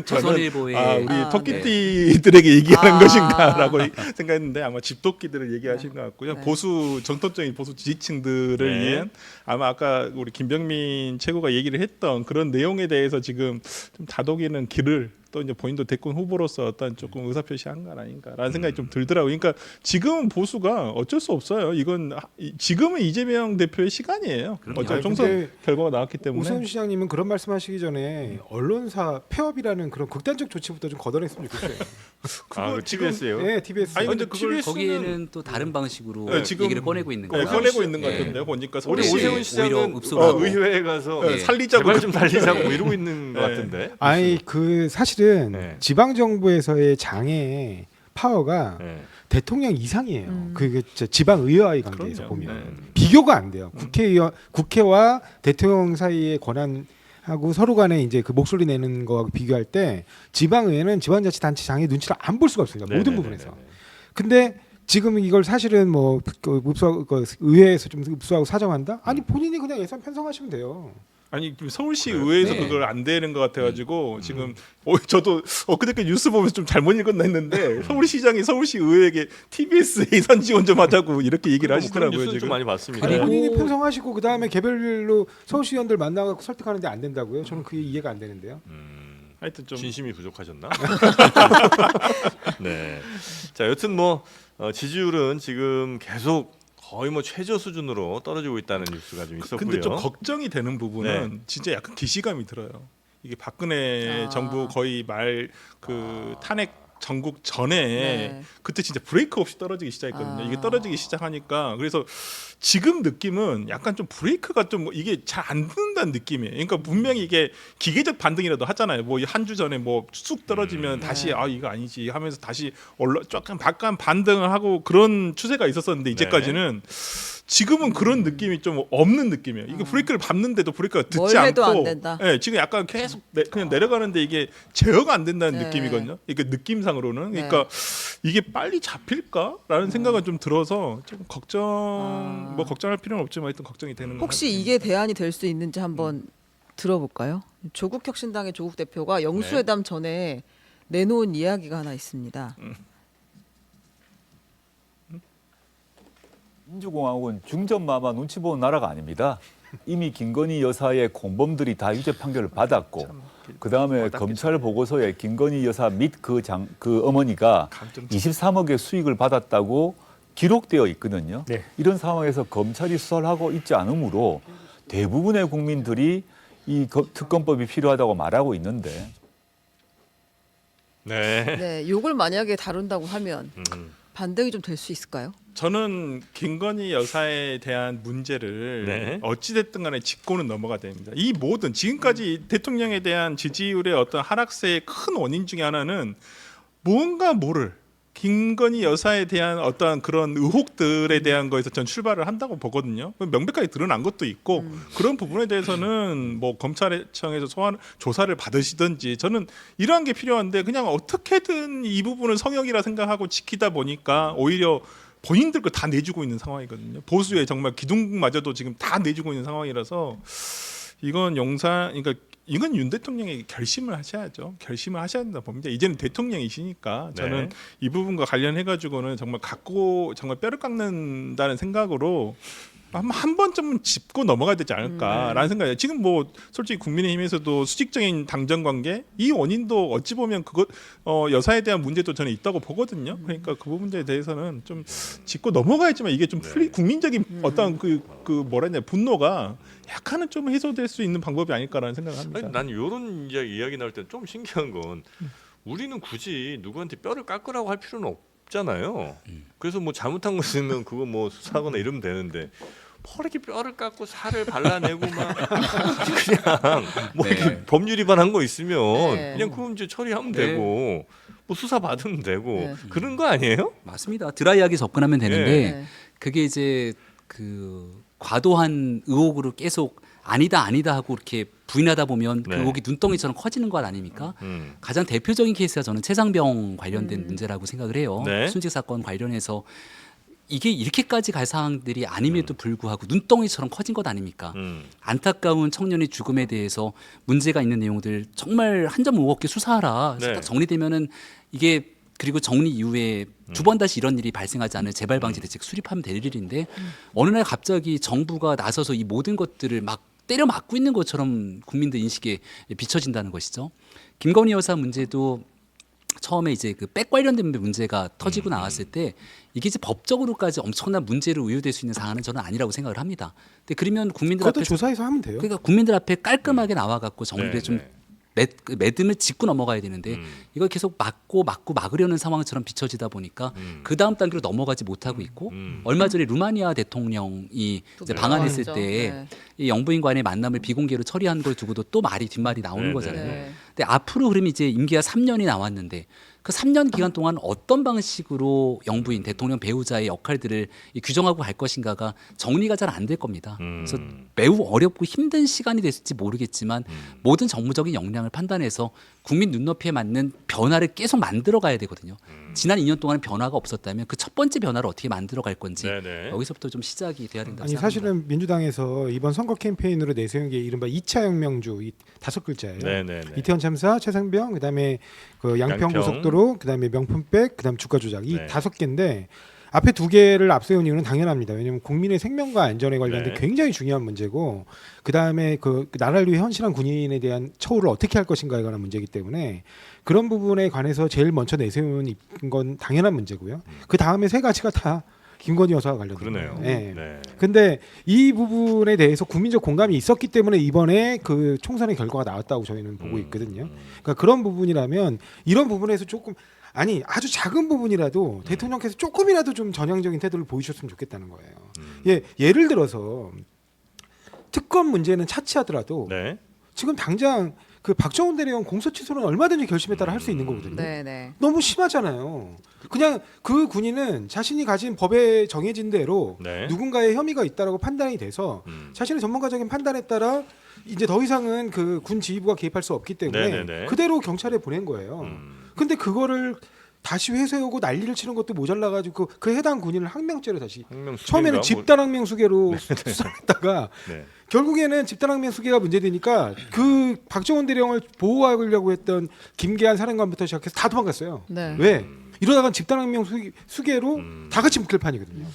조선일보의 우리 아, 토끼띠들에게 얘기하는 아. 것인가라고 생각했는데 아마 집토끼들을 얘기하신 것 같고요. 네. 보수 정통적인 보수 지지층들을 네. 위한 아마 아까 우리 김병민 최고가 얘기를 했던 그런 내용에 대해서 지금 좀 다독이는 길을 또 이제 본인도 대권 후보로서 어떤 조금 의사표시한 건 아닌가라는 생각이 좀 들더라고요. 그러니까 지금은 보수가 어쩔 수 없어요. 이건 지금은 이재명 대표의 시간이에요. 그럼요. 어차피 아니, 총선 근데 결과가 나왔기 때문에. 오세훈 시장님은 그런 말씀하시기 전에 언론사 폐업이라는 그런 극단적 조치부터 좀 걷어냈으면 좋겠어요. 아, 그 TBS예요? 네, TBS. 아니, 근데 그걸 TBS 는 거기에는 또 다른 방식으로 네, 지금 얘기를 꺼내고 있는 거예요. 꺼내고 있는 것 네. 같은데요. 보니까 우리 서울시 오세훈 오히려 시장은 읍소하고. 의회에 가서 네, 살리자고 제발 좀 살리자고 뭐 이러고 있는 것 네. 같은데. 아니 그 사실은 네. 지방 정부에서의 장의 파워가 네. 대통령 이상이에요. 그게 진짜 지방 의회와의 관계에서 그럼요. 보면 네. 비교가 안 돼요. 국회와 대통령 사이의 권한하고 서로 간에 이제 그 목소리 내는 거하고 비교할 때 지방 의회는 지방자치단체장의 눈치를 안 볼 수가 없습니다. 모든 네네네네. 부분에서. 근데 지금 이걸 사실은 뭐 의회에서 좀 읍소하고 사정한다? 아니 본인이 그냥 예산 편성하시면 돼요. 아니 서울시 그래요? 의회에서 네. 그걸 안 되는 것 같아가지고 지금 저도 엊그저께 뉴스 보면서 좀 잘못 읽었나 했는데 서울시장이 서울시 의회에게 TBS 예산 지원 좀 하자고 이렇게 얘기를 그런 하시더라고요. 뉴스는 좀 지금. 많이 봤습니다. 아니 그리고- 본인이 편성하시고 그 다음에 개별로 서울시의원들 만나고 설득하는데 안 된다고요? 저는 그게 이해가 안 되는데요. 하여튼 좀 진심이 부족하셨나? 네. 자, 여튼 뭐 지지율은 지금 계속 거의 뭐 최저 수준으로 떨어지고 있다는 뉴스가 좀 있었고요. 근데 좀 걱정이 되는 부분은 네. 진짜 약간 기시감이 들어요. 이게 박근혜 아. 정부 거의 말 그 탄핵 전국 전에 네. 그때 진짜 브레이크 없이 떨어지기 시작했거든요. 아. 이게 떨어지기 시작하니까 그래서 지금 느낌은 약간 좀 브레이크가 좀 이게 잘 안 듣는다는 느낌이에요. 그러니까 분명히 이게 기계적 반등이라도 하잖아요. 뭐 한 주 전에 뭐 쑥 떨어지면 다시 네. 아 이거 아니지 하면서 다시 약간 반등을 하고 그런 추세가 있었었는데 이제까지는 지금은 그런 느낌이 좀 없는 느낌이에요. 이게 브레이크를 밟는데도 브레이크가 듣지 뭘 해도 않고 안 된다. 네, 지금 약간 계속 그냥 내려가는데 이게 제어가 안 된다는 네. 느낌이거든요. 이게 느낌상으로는 네. 그러니까 이게 빨리 잡힐까라는 생각은 좀 들어서 좀 뭐 걱정할 필요는 없지만 하여튼 걱정이 되는 거 혹시 이게 대안이 될 수 있는지 한번 들어볼까요? 조국혁신당의 조국 대표가 영수회담 전에 내놓은 이야기가 하나 있습니다. 민주공화국은 중전마마 눈치 보는 나라가 아닙니다. 이미 김건희 여사의 공범들이 다 유죄 판결을 받았고 그다음에 검찰 보고서에 김건희 여사 및 그 어머니가 23억의 수익을 받았다고 기록되어 있거든요. 네. 이런 상황에서 검찰이 수사를 하고 있지 않으므로 대부분의 국민들이 이 특검법이 필요하다고 말하고 있는데 네. 네, 요걸 만약에 다룬다고 하면 음. 반등이 좀 될 수 있을까요? 저는 김건희 여사에 대한 문제를 네. 어찌됐든 간에 짚고는 넘어가야 됩니다. 이 모든 지금까지 대통령에 대한 지지율의 어떤 하락세의 큰 원인 중에 하나는 무언가 모를 김건희 여사에 대한 어떠한 그런 의혹들에 대한 거에서 전 출발을 한다고 보거든요. 명백하게 드러난 것도 있고 그런 부분에 대해서는 뭐 검찰청에서 조사를 받으시든지 저는 이러한 게 필요한데 그냥 어떻게든 이 부분은 성역이라 생각하고 지키다 보니까 오히려 본인들 거 다 내주고 있는 상황이거든요. 보수의 정말 기둥마저도 지금 다 내주고 있는 상황이라서 이건 그러니까 이건 윤 대통령이 결심을 하셔야죠. 결심을 하셔야 된다 봅니다. 이제는 대통령이시니까 저는 네. 이 부분과 관련해 가지고는 정말 정말 뼈를 깎는다는 생각으로 한 번쯤은 짚고 넘어가야 되지 않을까라는 생각이에요. 지금 뭐 솔직히 국민의힘에서도 수직적인 당정 관계 이 원인도 어찌 보면 여사에 대한 문제도 저는 있다고 보거든요. 그러니까 그 부분에 대해서는 좀 짚고 넘어가야지만 이게 좀 국민적인 어떤 그 뭐라 해야 되나 분노가 약간은 좀 해소될 수 있는 방법이 아닐까라는 생각을 합니다. 아니, 난 이런 이야기 나올 때 좀 신기한 건 우리는 굳이 누구한테 뼈를 깎으라고 할 필요는 없잖아요. 그래서 뭐 잘못한 거 있으면 그거 뭐 수사하거나 이러면 되는데 뭐 이렇게 뼈를 깎고 살을 발라내고 막 그냥 뭐 네. 이렇게 법률 위반한 거 있으면 네. 그냥 그거 이제 처리하면 네. 되고 뭐 수사 받으면 되고 네. 그런 거 아니에요? 맞습니다. 드라이하게 접근하면 되는데 네. 그게 이제 그 과도한 의혹으로 계속 아니다 하고 이렇게 부인하다 보면 그 네. 의혹이 눈덩이처럼 커지는 것 아닙니까? 음. 가장 대표적인 케이스가 저는 최상병 관련된 문제라고 생각을 해요. 네. 순직 사건 관련해서 이게 이렇게까지 갈 상황들이 아님에도 불구하고 눈덩이처럼 커진 것 아닙니까? 안타까운 청년의 죽음에 대해서 문제가 있는 내용들 정말 한 점 의혹 없게 수사하라. 네. 딱 정리되면은 이게 그리고 정리 이후에 두 번 다시 이런 일이 발생하지 않을 재발 방지 대책 수립하면 될 일인데 어느 날 갑자기 정부가 나서서 이 모든 것들을 막 때려 맞고 있는 것처럼 국민들 인식에 비춰진다는 것이죠. 김건희 여사 문제도 처음에 이제 그 백 관련된 문제가 터지고 나왔을 때 이게 이제 법적으로까지 엄청난 문제로 의유될 수 있는 사안은 저는 아니라고 생각을 합니다. 근데 그러면 국민들 그것도 앞에서 조사해서 하면 돼요. 그러니까 국민들 앞에 깔끔하게 나와갖고 정리를 네, 좀 네. 매듭을 짚고 넘어가야 되는데 이걸 계속 막으려는 상황처럼 비춰지다 보니까 그 다음 단계로 넘어가지 못하고 있고 얼마 전에 루마니아 대통령이 이제 방한했을 그렇죠. 때 네. 이 영부인 간의 만남을 비공개로 처리한 걸 두고도 또 뒷말이 나오는 네, 거잖아요. 네. 근데 앞으로 그러면 이제 임기가 3년이 남았는데 그 3년 기간 동안 어떤 방식으로 영부인 대통령 배우자의 역할들을 규정하고 갈 것인가가 정리가 잘 안 될 겁니다. 그래서 매우 어렵고 힘든 시간이 됐을지 모르겠지만 모든 정무적인 역량을 판단해서 국민 눈높이에 맞는 변화를 계속 만들어 가야 되거든요. 지난 2년 동안 변화가 없었다면 그 첫 번째 변화를 어떻게 만들어 갈 건지 네네. 여기서부터 좀 시작이 돼야 된다고 아니 생각합니다. 사실은 민주당에서 이번 선거 캠페인으로 내세운 게 이른바 2차 혁명주 이 5글자예요. 네네네. 이태원 참사, 최상병, 그다음에 그 양평 양평. 고속도로, 그다음에 명품백, 그다음 주가 조작 이 네. 5개인데 앞에 2개를 앞세운 이유는 당연합니다. 왜냐하면 국민의 생명과 안전에 관련된 네. 굉장히 중요한 문제고 그다음에 그 나라를 위해 헌신한 군인에 대한 처우를 어떻게 할 것인가에 관한 문제이기 때문에 그런 부분에 관해서 제일 먼저 내세운 건 당연한 문제고요. 그 다음에 3가지가 다 김건희 여사와 관련된 그러네요. 거예요. 예. 네. 근데 이 부분에 대해서 국민적 공감이 있었기 때문에 이번에 그 총선의 결과가 나왔다고 저희는 보고 있거든요. 그러니까 그런 부분이라면 이런 부분에서 조금 아니 아주 작은 부분이라도 대통령께서 조금이라도 좀 전향적인 태도를 보이셨으면 좋겠다는 거예요. 예를 들어서 특검 문제는 차치하더라도 네. 지금 당장 그 박정훈 대령은 공소 취소는 얼마든지 결심에 따라 할 수 있는 거거든요. 네, 네. 너무 심하잖아요. 그냥 그 군인은 자신이 가진 법에 정해진 대로 네. 누군가의 혐의가 있다라고 판단이 돼서 자신의 전문가적인 판단에 따라 이제 더 이상은 그 군 지휘부가 개입할 수 없기 때문에 네네네. 그대로 경찰에 보낸 거예요. 근데 그거를 다시 회수하고 난리를 치는 것도 모자라가지고 그 해당 군인을 항명죄로 다시 처음에는 집단항명수계로 수사했다가 네. 결국에는 집단항명수계가 문제되니까 그 박정훈 대령을 보호하려고 했던 김계한 사령관부터 시작해서 다 도망갔어요. 네. 왜? 이러다가 집단항명수계로 다 같이 묶일 판이거든요.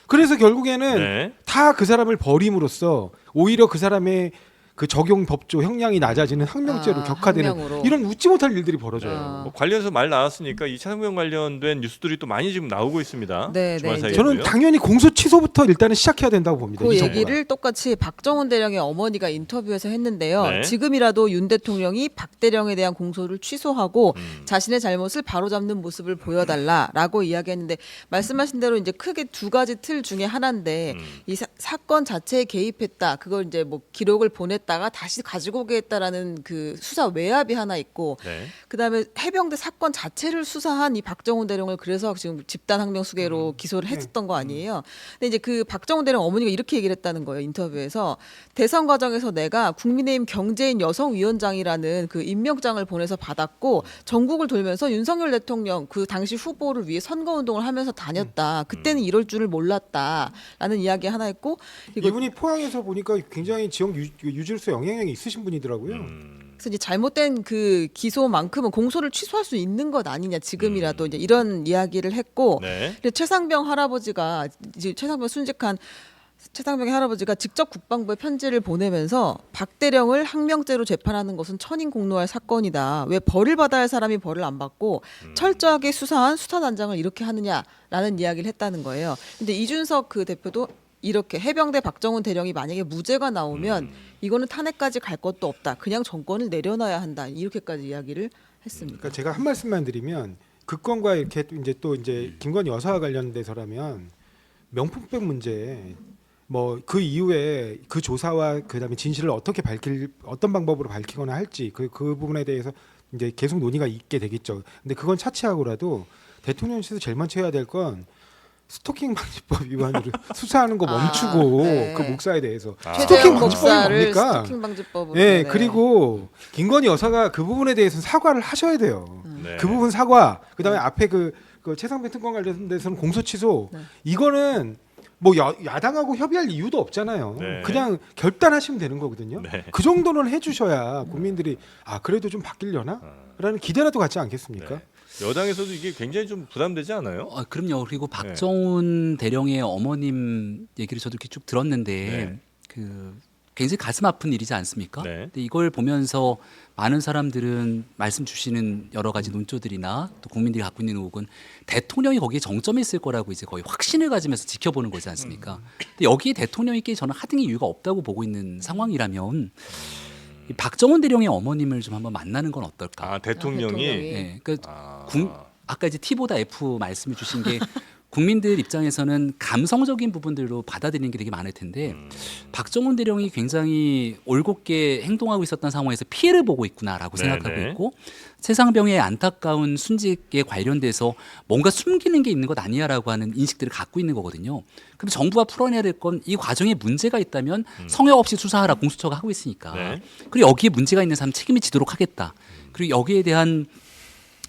그래서 결국에는 네. 다 그 사람을 버림으로써 오히려 그 사람의 그 적용 법조 형량이 낮아지는 항명죄로 격화되는 항명으로. 이런 웃지 못할 일들이 벌어져요. 뭐 관련해서 말 나왔으니까 이 차상병 관련된 뉴스들이 또 많이 지금 나오고 있습니다. 네, 주말 네, 사이에도요. 저는 당연히 공소 취소부터 일단은 시작해야 된다고 봅니다. 그 이 정부가. 얘기를 똑같이 박정훈 대령의 어머니가 인터뷰에서 했는데요. 네. 지금이라도 윤 대통령이 박 대령에 대한 공소를 취소하고 자신의 잘못을 바로잡는 모습을 보여달라라고 이야기했는데 말씀하신 대로 이제 크게 2가지 틀 중에 하나인데 이 사건 자체에 개입했다. 그걸 이제 뭐 기록을 보냈다. 갔다가 다시 가지고 오겠다라는 그 수사 외압이 하나 있고 네. 그다음에 해병대 사건 자체를 수사한 이 박정훈 대령을 그래서 지금 집단 항명수괴로 기소를 했었던 거 아니에요. 근데 이제 그 박정훈 대령 어머니가 이렇게 얘기를 했다는 거예요. 인터뷰에서 대선 과정에서 내가 국민의힘 경제인 여성위원장이라는 그 임명장을 보내서 받았고 전국을 돌면서 윤석열 대통령 그 당시 후보를 위해 선거운동을 하면서 다녔다. 그때는 이럴 줄을 몰랐다라는 이야기 하나 했고 이분이 포항에서 보니까 굉장히 지역 유질서 영향력이 있으신 분이더라고요. 그래서 이제 잘못된 그 기소만큼은 공소를 취소할 수 있는 것 아니냐 지금이라도 이제 이런 이야기를 했고 네. 근데 최상병 할아버지가 이제 최상병 순직한 최상병의 할아버지가 직접 국방부에 편지를 보내면서 박 대령을 항명죄로 재판하는 것은 천인공노할 사건이다. 왜 벌을 받아야 할 사람이 벌을 안 받고 철저하게 수사한 수사단장을 이렇게 하느냐라는 이야기를 했다는 거예요. 근데 이준석 그 대표도 이렇게 해병대 박정훈 대령이 만약에 무죄가 나오면 이거는 탄핵까지 갈 것도 없다. 그냥 정권을 내려놔야 한다. 이렇게까지 이야기를 했습니다. 그러니까 제가 한 말씀만 드리면 그 건과 이렇게 또 이제 김건희 여사와 관련돼서라면 명품백 문제 뭐 그 이후에 그 조사와 그다음에 진실을 어떻게 어떤 방법으로 밝히거나 할지 그 부분에 대해서 이제 계속 논의가 있게 되겠죠. 근데 그건 차치하고라도 대통령실에서 제일 먼저 해야 될 건 스토킹 방지법 위반으로 수사하는 거 멈추고 네. 그 목사에 대해서 최재형 스토킹 방지법이 목사를 뭡니까? 스토킹 방지법으로 예, 네. 그리고 김건희 여사가 그 부분에 대해서는 사과를 하셔야 돼요. 네. 그 부분 사과. 그다음에 앞에 그 최상병 특검 관련돼서는 공소 취소. 네. 이거는 뭐 야당하고 협의할 이유도 없잖아요. 네. 그냥 결단하시면 되는 거거든요. 네. 그 정도는 해주셔야 국민들이 아 그래도 좀 바뀌려나? 라는 기대라도 갖지 않겠습니까? 네. 여당에서도 이게 굉장히 좀 부담되지 않아요? 그럼요. 그리고 박정훈 대령의 어머님 얘기를 저도 이렇게 쭉 들었는데 네. 그 굉장히 가슴 아픈 일이지 않습니까? 네. 근데 이걸 보면서 많은 사람들은 말씀 주시는 여러 가지 논조들이나 또 국민들이 갖고 있는 의혹은 대통령이 거기에 정점에 있을 거라고 이제 거의 확신을 가지면서 지켜보는 거지 않습니까? 근데 여기에 대통령에게 저는 하등의 이유가 없다고 보고 있는 상황이라면 이 박정훈 대령의 어머님을 좀 한번 만나는 건 어떨까? 아, 대통령이. 대통령이. 네, 그러니까 아. 아까 이제 T보다 F 말씀해 주신 게 국민들 입장에서는 감성적인 부분들로 받아들이는 게 되게 많을 텐데 박정훈 대령이 굉장히 올곧게 행동하고 있었던 상황에서 피해를 보고 있구나라고 네네. 생각하고 있고 최상병의 안타까운 순직에 관련돼서 뭔가 숨기는 게 있는 것 아니야라고 하는 인식들을 갖고 있는 거거든요. 그럼 정부가 풀어내야 될 건 이 과정에 문제가 있다면 성역 없이 수사하라 공수처가 하고 있으니까. 네. 그리고 여기에 문제가 있는 사람 책임이 지도록 하겠다. 그리고 여기에 대한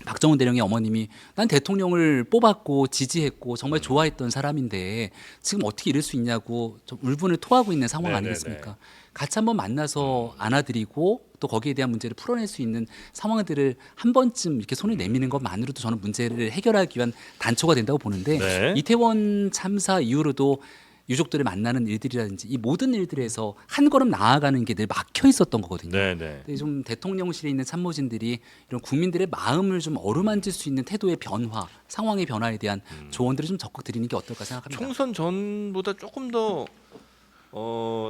박정훈 대령의 어머님이 난 대통령을 뽑았고 지지했고 정말 좋아했던 사람인데 지금 어떻게 이럴 수 있냐고 좀 울분을 토하고 있는 상황 네네네. 아니겠습니까? 같이 한번 만나서 안아드리고 또 거기에 대한 문제를 풀어낼 수 있는 상황들을 한 번쯤 이렇게 손을 내미는 것만으로도 저는 문제를 해결하기 위한 단초가 된다고 보는데 네. 이태원 참사 이후로도 유족들을 만나는 일들이라든지 이 모든 일들에서 한 걸음 나아가는 게 늘 막혀 있었던 거거든요. 네, 네. 근데 좀 대통령실에 있는 참모진들이 이런 국민들의 마음을 좀 어루만질 수 있는 태도의 변화, 상황의 변화에 대한 조언들을 좀 적극 드리는 게 어떨까 생각합니다. 총선 전보다 조금 더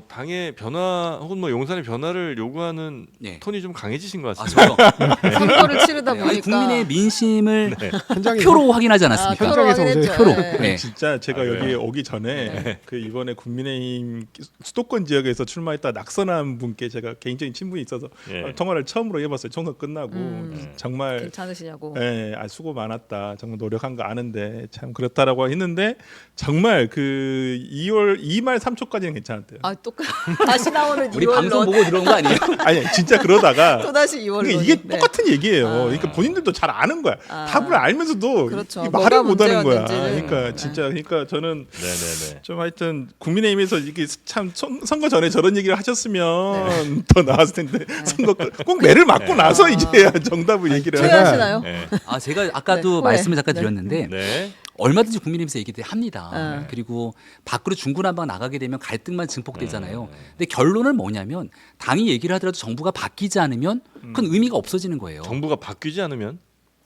당의 변화 혹은 뭐 용산의 변화를 요구하는 네. 톤이 좀 강해지신 것 아, 같습니다. 저요. 선거를 치르다 아니, 보니까 국민의 민심을 현장에서 표로 확인하지 않았습니까? 표로 현장에서 확인했죠. 표로. 네. 네. 진짜 제가 아, 여기 그래요? 오기 전에 그 이번에 국민의힘 수도권 지역에서 출마했다 낙선한 분께 제가 개인적인 친분이 있어서 예. 통화를 처음으로 해봤어요. 총선 끝나고 정말 괜찮으시냐고. 예, 수고 많았다. 정말 노력한 거 아는데 참 그렇다라고 했는데 정말 그 2말 3초까지는 괜찮았대요. 아 똑같 다시 나오는 우리 2월 방송 보고 들어온 거 아니에요? 아니 진짜 그러다가 또 다시 2월 그러니까 이게 네. 똑같은 얘기예요. 그러니까 본인들도 잘 아는 거야. 아. 답을 알면서도 그렇죠. 이 뭐가 말을 못하는 거야. 문제였는지를. 그러니까 진짜 그러니까 저는 네네네. 좀 하여튼 국민의힘에서 이게 참 선거 전에 저런 얘기를 하셨으면 더 나았을 텐데 선거 꼭 매를 맞고 나서 이제야 정답을 얘기를 제가- 후회하시나요? 네. 아 제가 아까도 네, 말씀을 후회. 잠깐 네. 드렸는데 네. 얼마든지 국민의힘에서 얘기들 합니다. 네. 그리고 밖으로 중구난방 나가게 되면 갈등만 증폭되잖아요. 근데 결론은 뭐냐면 당이 얘기를 하더라도 정부가 바뀌지 않으면 그건 의미가 없어지는 거예요. 정부가 바뀌지 않으면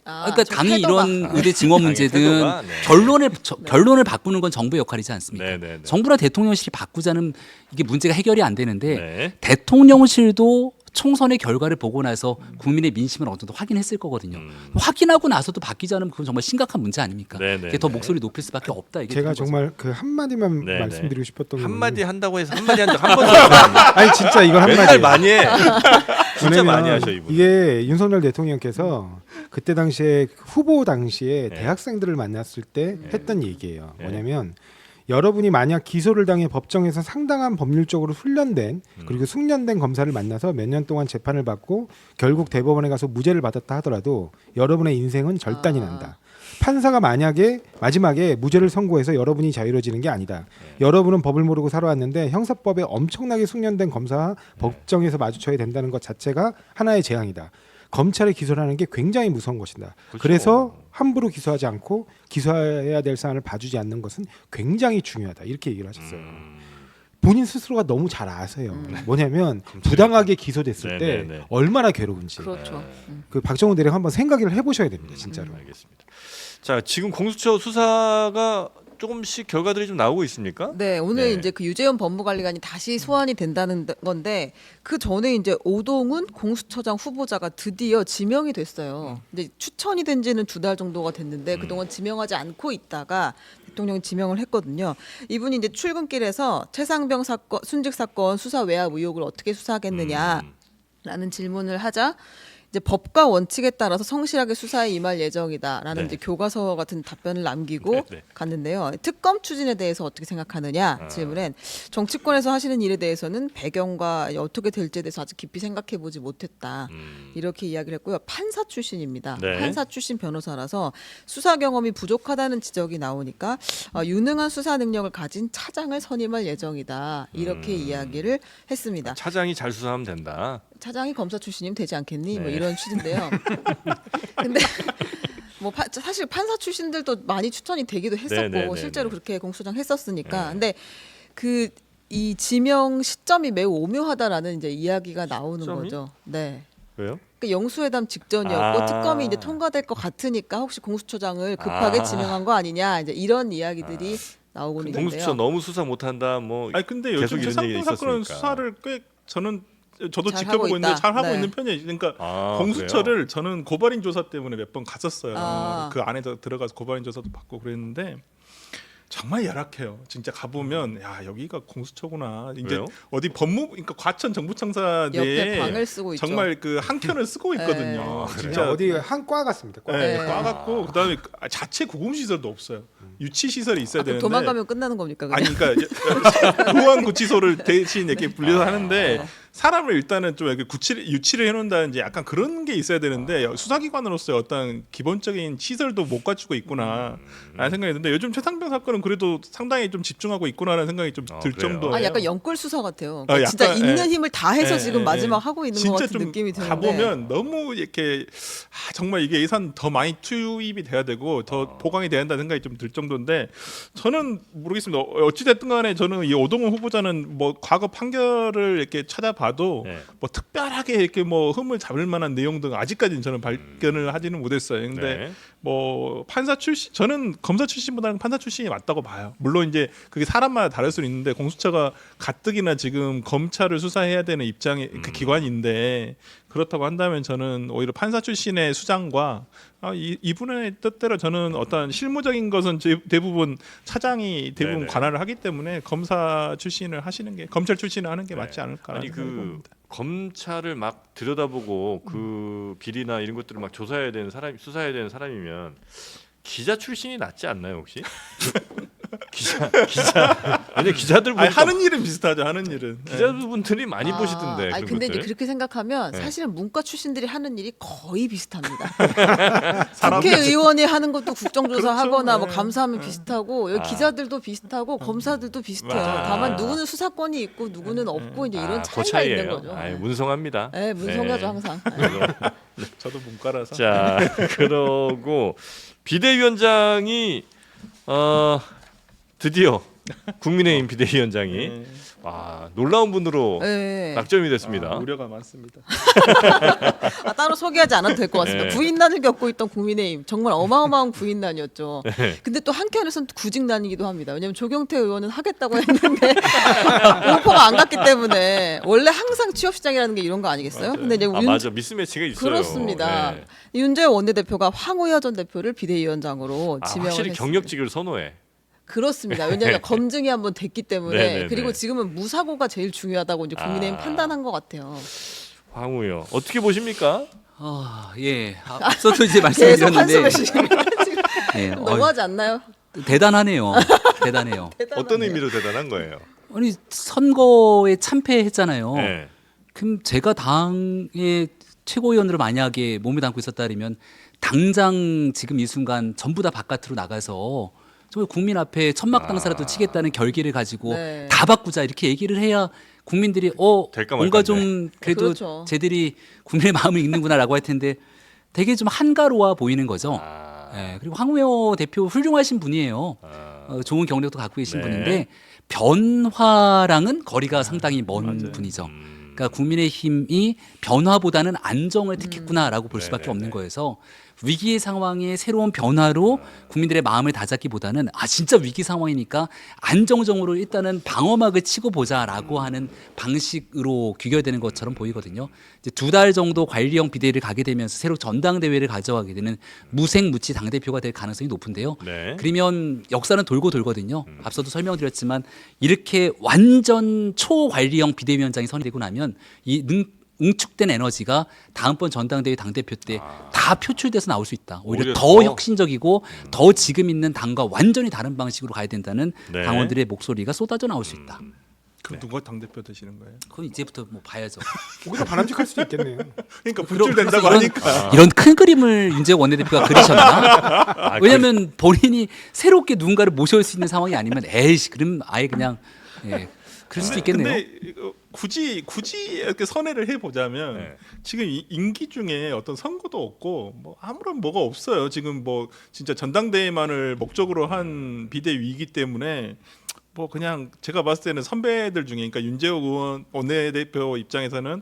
그러니까 저 당이 태도가. 이런 의대 증원 당의 문제든 태도가, 네. 결론을 바꾸는 건 정부의 역할이지 않습니까? 네, 네, 네. 정부나 대통령실이 바꾸자는 이게 문제가 해결이 안 되는데 네. 대통령실도 총선의 결과를 보고 나서 국민의 민심을 어느 정도 확인했을 거거든요. 확인하고 나서도 바뀌지 않으면 그건 정말 심각한 문제 아닙니까? 네네. 이게 더 목소리 높일 수밖에 없다. 이게 제가 되는 거죠. 정말 그 한마디만 네네. 말씀드리고 싶었던 한마디 거는 한다고 해서 한마디 한 적 한 번도 없어요. 아니 진짜 이건 맨날 한마디 많이 해. 진짜 왜냐면 많이 하셔 이분. 이게 윤석열 대통령께서 그때 당시에 후보 당시에 네. 대학생들을 만났을 때 했던 얘기예요. 네. 뭐냐면 여러분이 만약 기소를 당해 법정에서 상당한 법률적으로 훈련된 그리고 숙련된 검사를 만나서 몇 년 동안 재판을 받고 결국 대법원에 가서 무죄를 받았다 하더라도 여러분의 인생은 절단이 난다. 판사가 만약에 마지막에 무죄를 선고해서 여러분이 자유로워지는 게 아니다. 여러분은 법을 모르고 살아왔는데 형사법에 엄청나게 숙련된 검사와 법정에서 마주쳐야 된다는 것 자체가 하나의 재앙이다. 검찰의 기소를 하는 게 굉장히 무서운 것이다. 그렇죠. 그래서 함부로 기소하지 않고 기소해야 될 사안을 봐주지 않는 것은 굉장히 중요하다. 이렇게 얘기를 하셨어요. 본인 스스로가 너무 잘 아세요. 뭐냐면 부당하게 기소됐을 때 네네네. 얼마나 괴로운지. 그렇죠. 그 박정호 대령 한번 생각을 해보셔야 됩니다. 진짜로. 알겠습니다. 자, 지금 공수처 수사가 조금씩 결과들이 좀 나오고 있습니까? 네, 오늘 네. 이제 그 유재현 법무관리관이 다시 소환이 된다는 건데 그 전에 이제 오동훈 공수처장 후보자가 드디어 지명이 됐어요. 이제 추천이 된 지는 2달 정도가 됐는데 그동안 지명하지 않고 있다가 대통령이 지명을 했거든요. 이분이 이제 출근길에서 최상병 사건 순직 사건 수사 외압 의혹을 어떻게 수사하겠느냐라는 질문을 하자 이제 법과 원칙에 따라서 성실하게 수사에 임할 예정이다라는 네. 이제 교과서 같은 답변을 남기고 네, 네. 갔는데요. 특검 추진에 대해서 어떻게 생각하느냐 질문엔 정치권에서 하시는 일에 대해서는 배경과 어떻게 될지에 대해서 아직 깊이 생각해 보지 못했다. 이렇게 이야기를 했고요. 판사 출신입니다. 네. 판사 출신 변호사라서 수사 경험이 부족하다는 지적이 나오니까 유능한 수사 능력을 가진 차장을 선임할 예정이다. 이렇게 이야기를 했습니다. 차장이 잘 수사하면 된다. 차장이 검사 출신이면 되지 않겠니? 뭐 네. 이런 취지인데요. 근데 뭐 사실 판사 출신들도 많이 추천이 되기도 했었고 네네네네. 실제로 그렇게 공수처장 했었으니까. 네. 근데 그 이 지명 시점이 매우 오묘하다라는 이제 이야기가 나오는 시점이? 거죠. 네. 왜요? 그 영수회담 직전이었고 아. 특검이 이제 통과될 것 같으니까 혹시 공수처장을 급하게 아. 지명한 거 아니냐 이제 이런 이야기들이 나오고 있는데요. 공수처 너무 수사 못한다. 뭐 아니 근데 계속 요즘 이런 얘기가 최상병 사건은 있었으니까. 수사를 꽤 저도 잘 지켜보고 하고 있는데 있다. 잘 하고 네. 있는 편이에요. 그러니까 아, 공수처를 저는 고발인 조사 때문에 몇 번 갔었어요. 아. 그 안에 들어가서 고발인 조사도 받고 그랬는데 정말 열악해요. 진짜 가보면 야 여기가 공수처구나. 이제 왜요? 어디 그러니까 과천 정부청사 옆에 내에 방을 쓰고 있죠. 정말 그 한 켠을 쓰고 있거든요. 네. 진짜 진짜 어디 한 과 같습니다. 과. 네, 네. 과 같고 그다음에 자체 구금 시설도 없어요. 유치 시설이 있어야 그럼 되는데 도망가면 끝나는 겁니까? 그냥? 아니 그러니까 의원구치소를 대신 이렇게 분리해서 하는데 사람을 일단은 좀 이렇게 유치를 해놓는다든지 약간 그런 게 있어야 되는데 수사기관으로서의 어떤 기본적인 시설도 못 갖추고 있구나라는 생각이 드는데 요즘 최상병 사건은 그래도 상당히 좀 집중하고 있구나라는 생각이 좀 들 그래요? 정도예요. 아 약간 연골 수사 같아요. 아, 진짜 약간, 있는 예. 힘을 다 해서 예, 지금 예, 마지막 예. 하고 있는 것 진짜 같은 좀 느낌이 드는데 가보면 너무 이렇게 정말 이게 예산 더 많이 투입이 돼야 되고 더 보강이 돼야 한다는 생각이 좀 들 정도인데 저는 모르겠습니다. 어찌 됐든 간에 저는 이 오동훈 후보자는 뭐 과거 판결을 이렇게 찾아봐도 네. 뭐 특별하게 이렇게 뭐 흠을 잡을 만한 내용 등 아직까지는 저는 발견을 하지는 못했어요. 근데 네. 뭐 판사 출신 저는 검사 출신보다는 판사 출신이 맞다고 봐요. 물론 이제 그게 사람마다 다를 수는 있는데 공수처가 가뜩이나 지금 검찰을 수사해야 되는 입장의 그 기관인데 그렇다고 한다면 저는 오히려 판사 출신의 수장과 이분의 뜻대로 저는 어떤 실무적인 것은 대부분 차장이 대부분 네네. 관할을 하기 때문에 검사 출신을 하시는 게 검찰 출신을 하는 게 네. 맞지 않을까. 아니 그 검찰을 막 들여다보고 그 비리나 이런 것들을 막 조사해야 되는 사람, 수사해야 되는 사람이면 기자 출신이 낫지 않나요 혹시? 기자 아니 기자들 아니, 보니까 하는 일은 비슷하죠. 하는 일은. 기자분들이 많이 보시던데. 아니 그런 근데 이제 것들. 그렇게 생각하면 네. 사실은 문과 출신들이 하는 일이 거의 비슷합니다. 사람- 국회의원이 하는 것도 국정조사하거나 그렇죠. 뭐 네. 감사하면 비슷하고 여기 기자들도 비슷하고 검사들도 비슷해요. 아. 다만 누구는 수사권이 있고 누구는 없고 이제 이런 그 차이가 차이예요. 있는 거죠. 아이, 문성합니다. 네, 문성하죠 항상. 저도 문과라서. 자 그러고 비대위원장이 드디어 국민의힘 비대위원장이 놀라운 분으로 네. 낙점이 됐습니다. 우려가 많습니다. 따로 소개하지 않아도 될 것 같습니다. 네. 구인난을 겪고 있던 국민의힘 정말 어마어마한 구인난이었죠. 네. 근데 또 한켠에서는 구직난이기도 합니다. 왜냐하면 조경태 의원은 하겠다고 했는데 오퍼가 안 갔기 때문에 원래 항상 취업시장이라는 게 이런 거 아니겠어요? 근데 이제 맞아 미스매치가 있어요. 그렇습니다. 네. 윤재호 원내대표가 황우여 전 대표를 비대위원장으로 지명을 확실히 했습니다. 경력직을 선호해. 그렇습니다. 왜냐하면 검증이 한번 됐기 때문에 네, 네, 네. 그리고 지금은 무사고가 제일 중요하다고 이제 국민의힘 판단한 것 같아요. 황우요. 어떻게 보십니까? 예. 앞서도 이제 계속 말씀드렸는데 한숨을 쉬시면 지금 예, 너무하지 않나요? 대단하네요. 대단해요. 어떤 의미로 대단한 거예요? 아니 선거에 참패했잖아요. 네. 그럼 제가 당의 최고위원으로 만약에 몸을 담고 있었다면 당장 지금 이 순간 전부 다 바깥으로 나가서 정말 국민 앞에 천막 당사라도 치겠다는 결기를 가지고 네. 다 바꾸자 이렇게 얘기를 해야 국민들이 될까 뭔가 말까인데. 좀 그래도 그렇죠. 쟤들이 국민의 마음을 읽는구나라고 할 텐데 되게 좀 한가로워 보이는 거죠. 예, 그리고 황우여 대표 훌륭하신 분이에요. 좋은 경력도 갖고 계신 네. 분인데 변화랑은 거리가 상당히 먼 분이죠. 그러니까 국민의힘이 변화보다는 안정을 택했구나라고 볼 수밖에 네네네. 없는 거여서 위기의 상황에 새로운 변화로 국민들의 마음을 다잡기보다는 진짜 위기 상황이니까 안정적으로 일단은 방어막을 치고 보자라고 하는 방식으로 귀결되는 것처럼 보이거든요. 이제 2달 정도 관리형 비대위를 가게 되면서 새로 전당대회를 가져가게 되는 무색무취 당대표가 될 가능성이 높은데요. 네. 그러면 역사는 돌고 돌거든요. 앞서도 설명드렸지만 이렇게 완전 초관리형 비대위원장이 선임되고 나면 이 응축된 에너지가 다음번 전당대회 당대표 때 다 표출돼서 나올 수 있다. 오히려 오히려 더 더? 혁신적이고 더 지금 있는 당과 완전히 다른 방식으로 가야 된다는 네. 당원들의 목소리가 쏟아져 나올 수 있다. 그럼 누가 당 대표 되시는 거예요? 그건 이제부터 뭐 봐야죠. 거기서 바람직할 수도 있겠네요. 그러니까 분출된다고 이런- 하니까. 이런 큰 그림을 윤재호 원내대표가 그리셨나? 왜냐하면 본인이 새롭게 누군가를 모셔올 수 있는 상황이 아니면 에이씨 그럼 아예 그냥 그럴 수도 있겠네요. 근데 이거 굳이 이렇게 선회를 해보자면 네. 지금 이 임기 중에 어떤 선거도 없고 뭐 아무런 뭐가 없어요. 지금 뭐 진짜 전당대회만을 목적으로 한 비대위이기 때문에 뭐 그냥 제가 봤을 때는 선배들 중에 그러니까 윤재호 의원 원내대표 입장에서는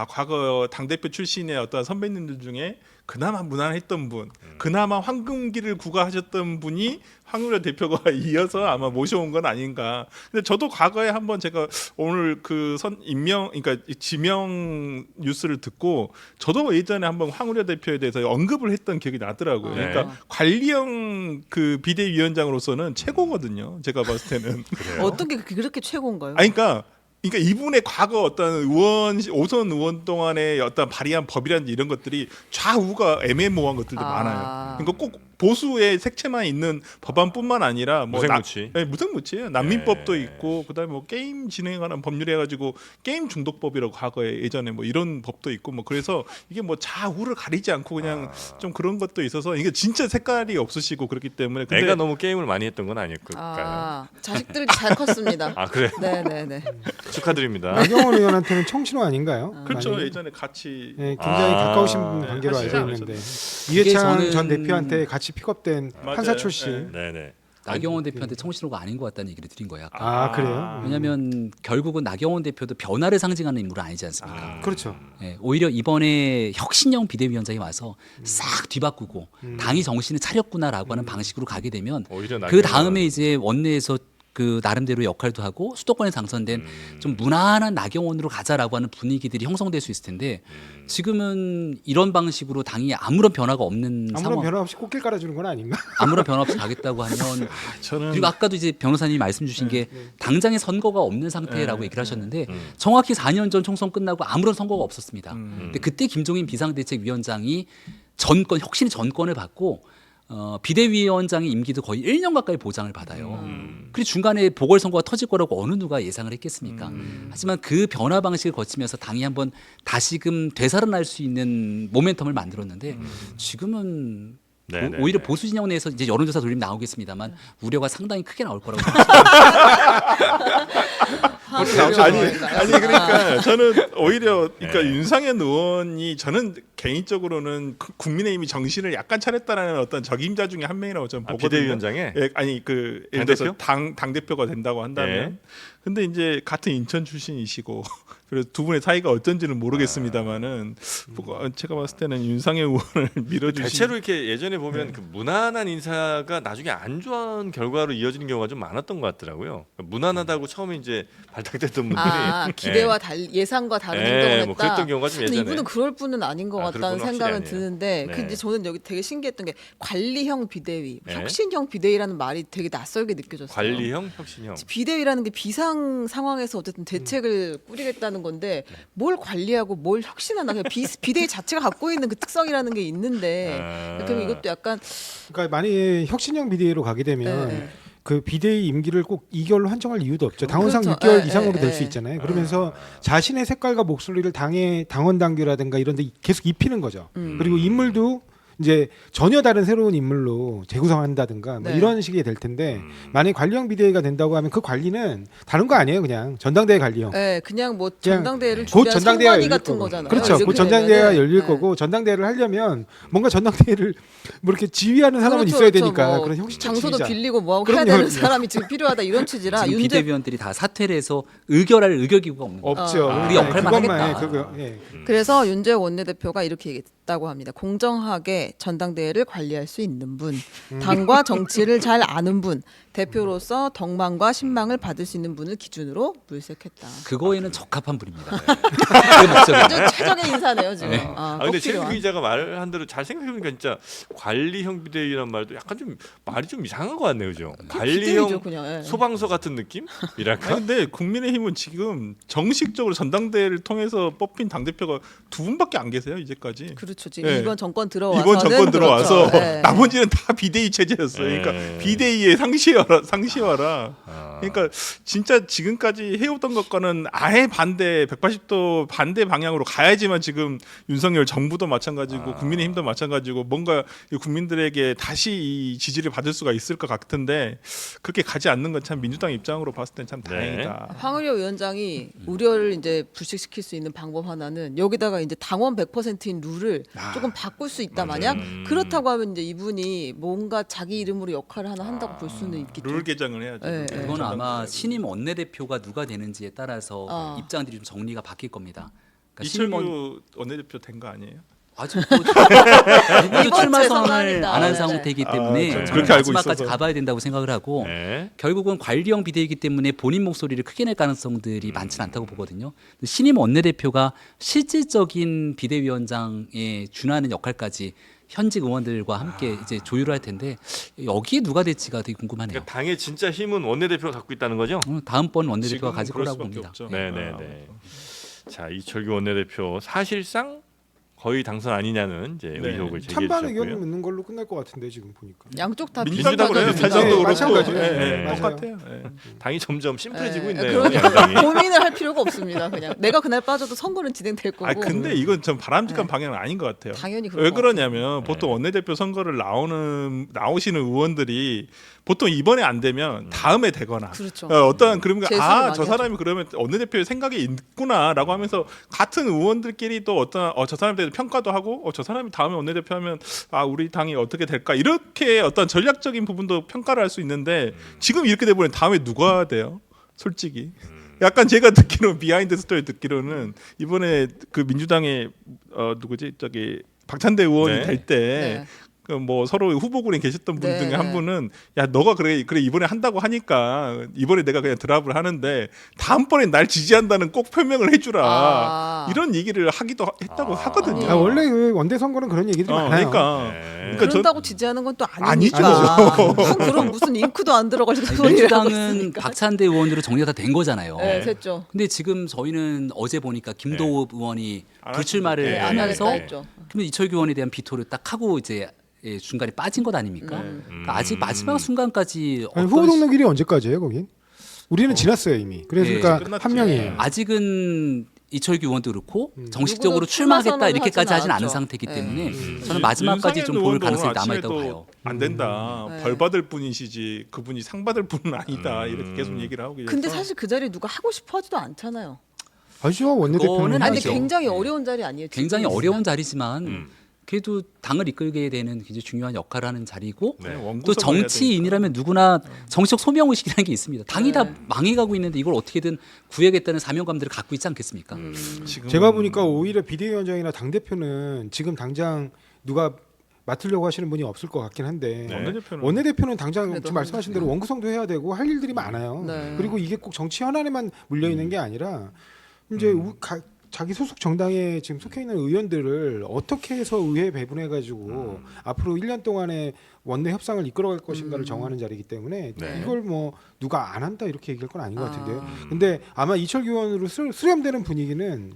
과거 당대표 출신의 어떤 선배님들 중에 그나마 무난했던 분, 그나마 황금기를 구가하셨던 분이 황우여 대표가 이어서 아마 모셔온 건 아닌가. 근데 저도 과거에 한번 제가 오늘 그 그러니까 지명 뉴스를 듣고 저도 예전에 한번 황우여 대표에 대해서 언급을 했던 기억이 나더라고요. 네. 그러니까 관리형 그 비대위원장으로서는 최고거든요. 제가 봤을 때는. 그래요? 어떤 게 그렇게 최고인가요? 그러니까 이분의 과거 어떤 오선 의원 동안의 어떤 발의한 법이라든지 이런 것들이 좌우가 애매모호한 것들도 많아요. 그러니까 꼭 보수의 색채만 있는 법안뿐만 아니라 뭐 무색무취. 무색무취예요. 난민법도 네. 있고 그다음에 뭐 게임 진행에 관한 법률 해가지고 게임 중독법이라고 과거에 예전에 뭐 이런 법도 있고 뭐 그래서 이게 뭐 좌우를 가리지 않고 그냥 좀 그런 것도 있어서 이게 진짜 색깔이 없으시고 그렇기 때문에 근데 내가 너무 게임을 많이 했던 건 아닐까요? 자식들이 잘 컸습니다. 그래 네네네. 축하드립니다. 나경원 의원한테는 청신호 아닌가요? 그렇죠. 만약에? 예전에 같이 네, 굉장히 가까우신 관계로 같이 알고 있는데 이게 이해찬 저는- 전 대표한테 같이 픽업된 맞아요. 판사 출신. 네네. 나경원 대표한테 청신호가 아닌 것 같다는 얘기를 드린 거예요. 그래요? 왜냐하면 결국은 나경원 대표도 변화를 상징하는 인물은 아니지 않습니까? 그렇죠. 오히려 이번에 혁신형 비대위원장이 와서 싹 뒤바꾸고 당이 정신을 차렸구나라고 하는 방식으로 가게 되면 오히려 그 다음에 이제 원내에서 그 나름대로 역할도 하고 수도권에 당선된 좀 무난한 나경원으로 가자라고 하는 분위기들이 형성될 수 있을 텐데 지금은 이런 방식으로 당이 아무런 변화가 없는 아무런 상황, 변화 없이 꽃길 깔아주는 건 아닌가? 아무런 변화 없이 가겠다고 하면 저는 그리고 아까도 이제 변호사님이 말씀 주신 게 당장의 선거가 없는 상태라고 얘기를 하셨는데 정확히 4년 전 총선 끝나고 아무런 선거가 없었습니다. 근데 그때 김종인 비상대책위원장이 혁신의 전권을 받고 비대위원장의 임기도 거의 1년 가까이 보장을 받아요. 그리고 중간에 보궐선거가 터질 거라고 어느 누가 예상을 했겠습니까? 하지만 그 변화 방식을 거치면서 당이 한번 다시금 되살아날 수 있는 모멘텀을 만들었는데 지금은 네네네. 오히려 보수 진영 내에서 이제 여론조사 돌리면 나오겠습니다만 우려가 상당히 크게 나올 거라고 생각합니다. 아니 그러니까 저는 오히려 그러니까 윤상현 의원이 저는 개인적으로는 국민의힘이 정신을 약간 차렸다는 어떤 적임자 중에 한 명이라고 저는 보거든요. 비대위원장에 예, 아니 그 예를 들어서 당 대표가 된다고 한다면. 근데 이제 같은 인천 출신이시고 그래서 두 분의 사이가 어쩐지는 모르겠습니다만은 제가 봤을 때는 윤상현 의원을 밀어주시. 대체로 이렇게 예전에 보면 그 무난한 인사가 나중에 안 좋은 결과로 이어지는 경우가 좀 많았던 것 같더라고요. 무난하다고 처음에 이제 발탁됐던 분들이 기대와 예상과 다른 행동을 했다. 뭐 그랬던 경우가 좀 근데 예전에. 이분은 그럴 분은 아닌 것 그럴 같다는 분은 생각은 확실히 아니에요. 드는데 네. 근데 저는 여기 되게 신기했던 게 관리형 비대위, 네. 혁신형 비대위라는 말이 되게 낯설게 느껴졌어요. 관리형, 혁신형. 비대위라는 게 비상 상황에서 어쨌든 대책을 꾸리겠다는 건데 뭘 관리하고 뭘 혁신하나 그냥 비대위 자체가 갖고 있는 그 특성이라는 게 있는데 그럼 이것도 약간 그러니까 만약에 혁신형 비대위로 가게 되면 네. 그 비대위 임기를 꼭 2개월로 한정할 이유도 없죠. 당원상 그렇죠. 6개월 예, 이상으로 예, 될 수 예. 있잖아요. 그러면서 자신의 색깔과 목소리를 당원 당규라든가 이런 데 계속 입히는 거죠. 그리고 인물도 이제 전혀 다른 새로운 인물로 재구성한다든가 뭐 네. 이런 식이 될 텐데 만약에 관리형 비대위가 된다고 하면 그 관리는 다른 거 아니에요. 그냥 전당대회 관리형. 네, 그냥 뭐 그냥 전당대회를 곧 준비한 전당대회가 선관위 열릴 같은 거고. 거잖아요. 그렇죠. 이렇게 곧 전당대회가 되면은. 열릴 네. 거고 전당대회를 하려면 뭔가 전당대회를 뭐 이렇게 지휘하는 사람은 그렇죠, 있어야 그렇죠. 되니까 뭐 그런 형식적 장소도 지휘자. 빌리고 뭐하고 해야 그럼요, 되는 그럼요. 사람이 지금 필요하다 이런 취지라 지금 윤재 비대위원들이 다 사퇴를 해서 의결할 의결기구가 없는 거예요. 없죠. 우리 역할만 그것만 하겠다. 해, 그거, 예. 그래서 윤재 원내대표가 이렇게 얘기했다고 합니다. 공정하게 전당대회를 관리할 수 있는 분, 당과 정치를 잘 아는 분, 대표로서 덕망과 신망을 받을 수 있는 분을 기준으로 물색했다. 그거에는 적합한 분입니다. 그 목적이 아주 최적의 인사네요 지금. 근데 꼭 최근 필요한. 기자가 말한 대로 잘 생각해보니까 진짜 관리형 비대위란 말도 약간 좀 말이 좀 이상한 것 같네요, 그죠? 비대위죠, 관리형 그냥. 예. 소방서 같은 느낌이랄까? 아니, 근데 국민의힘은 지금 정식적으로 전당대회를 통해서 뽑힌 당 대표가 두 분밖에 안 계세요 이제까지. 그렇죠. 지금 예. 이번 정권 들어와서 이번 정권 들어와서 그렇죠. 예. 나머지는 다 비대위 체제였어요. 그러니까 비대위의 상시화라. 그러니까 진짜 지금까지 해오던 것과는 아예 반대 180도 반대 방향으로 가야지만 지금 윤석열 정부도 마찬가지고 국민의힘도 마찬가지고 뭔가 이 국민들에게 다시 이 지지를 받을 수가 있을 것 같은데 그렇게 가지 않는 건 참 민주당 입장으로 봤을 땐 참 다행이다. 황의료 위원장이 우려를 이제 불식시킬 수 있는 방법 하나는 여기다가 이제 당원 100%인 룰을 조금 바꿀 수 있다 만약 그렇다고 하면 이제 이분이 뭔가 자기 이름으로 역할을 하나 한다고 볼 수는 있겠죠. 룰 개정을 해야죠. 예, 예. 그건 아마 신임 원내대표가 누가 되는지에 따라서 어. 입장들이 좀 정리가 바뀔 겁니다. 그러니까 신임 이철규 원내대표 된 거 아니에요? 아직 누구도 이번 출마 주에 선언을 선언이다. 안 한 네. 상태이기 아, 때문에 저는 저는 그렇게 알고 마지막까지 있어서. 가봐야 된다고 생각을 하고 네. 결국은 관리형 비대위이기 때문에 본인 목소리를 크게 낼 가능성들이 많지는 않다고 보거든요. 신임 원내대표가 실질적인 비대위원장에 준하는 역할까지 현직 의원들과 함께 이제 조율을 할 텐데 여기에 누가 될지가 되게 궁금하네요. 그러니까 당의 진짜 힘은 원내대표가 갖고 있다는 거죠? 다음번 원내대표가 지금 가질 그럴 거라고 수밖에 봅니다. 없죠. 네네네. 자, 이철규 원내대표 사실상 거의 당선 아니냐는 이제 네. 의혹을 제기해 찬반 의견 주셨고요. 묻는 걸로 끝날 것 같은데 지금 보니까. 양쪽 다 민주당도 그래요. 비슷하죠. 사장도 그렇고 마찬가지예요. 예, 맞아요. 똑같아요. 예. 당이 점점 심플해지고 있네요. 그러니까 양당이. 고민을 할 필요가 없습니다. 그냥 내가 그날 빠져도 선거는 진행될 거고. 아 근데 이건 좀 바람직한 방향은 아닌 것 같아요. 당연히 그럴 왜 것 같아요. 그러냐면 보통 원내대표 선거를 나오시는 의원들이 보통 이번에 안 되면 다음에 되거나 그렇죠. 어떠한 그런 재수를 아 많이 저 사람이 그러면 원내대표의 생각이 있구나라고 하면서 같은 의원들끼리 또 어떤 저 사람에 대해서 평가도 하고 저 사람이 다음에 원내대표 하면 아 우리 당이 어떻게 될까 이렇게 어떤 전략적인 부분도 평가를 할 수 있는데 지금 이렇게 돼버리면 다음에 누가 돼요? 솔직히 약간 제가 듣기로는 비하인드 스토리 듣기로는 이번에 그 민주당의 누구지 저기 박찬대 의원이 네. 될 때 네. 그 뭐 서로 후보군에 계셨던 분 네, 중에 네. 한 분은 야 너가 그래 이번에 한다고 하니까 이번에 내가 그냥 드랍을 하는데 다음번에 날 지지한다는 꼭 표명을 해주라 아. 이런 얘기를 하기도 했다고 하거든요. 아, 원래 그 원대 선거는 그런 얘기들이 많아요. 그러니까 네. 그러니까 그런다고 지지하는 건 또 아니죠. 아니니까. 무슨 그런 무슨 잉크도 안 들어갈 소리를 하고 민주당은 있으니까. 박찬대 의원으로 정리가 다 된 거잖아요. 네, 됐죠. 근데 지금 저희는 어제 보니까 김도읍 의원이 안 불출마를 네, 안 하면서 하겠다 했죠. 그러면 이철규 의원에 대한 비토를 딱 하고 이제 중간에 빠진 것 아닙니까? 그러니까 아직 마지막 순간까지 아니, 어떤 후보 등록일이 언제까지예요, 거긴? 우리는 지났어요 이미. 그래서 예, 그러니까 끝났지. 한 명이에요. 아직은 이철규 의원도 그렇고 정식적으로 누구도 출마 출마하겠다 이렇게까지 선언을 하지는 하진 않은 않았죠. 상태이기 네. 때문에 저는 마지막까지 좀 볼 가능성이 남아 있다고 봐요. 안 된다. 네. 벌 받을 분이시지 그분이 상 받을 분은 아니다. 이렇게 계속 얘기를 하고 계셔서. 근데 사실 그 자리 누가 하고 싶어 하지도 않잖아요. 아시죠 원내대표는 그거는 아니 근데 아니죠. 굉장히 어려운 자리 아니에요? 지금 굉장히 있으면? 어려운 자리지만 음. 그래도 당을 이끌게 되는 굉장히 중요한 역할을 하는 자리고 네. 원구성을 또 해야 정치인이라면 누구나 정치적 소명의식이라는 게 있습니다. 당이 다 네. 망해가고 있는데 이걸 어떻게든 구해야겠다는 사명감들을 갖고 있지 않겠습니까? 되니까. 지금은 제가 보니까 오히려 비대위원장이나 당 대표는 지금 당장 누가 맡으려고 하시는 분이 없을 것 같긴 한데 네. 원내대표는 당장 그래도 지금 말씀하신 대로 원구성도 해야 되고 할 일들이 많아요. 네. 그리고 이게 꼭 정치 현안에만 물려 있는 게 아니라 이제 자기 소속 정당에 지금 속해 있는 의원들을 어떻게 해서 의회 배분해 가지고 앞으로 1년 동안에 원내 협상을 이끌어갈 것인가를 정하는 자리이기 때문에 네. 이걸 뭐 누가 안 한다 이렇게 얘기할 건 아닌 것 아. 같은데요. 근데 아마 이철규 의원으로 수렴되는 분위기는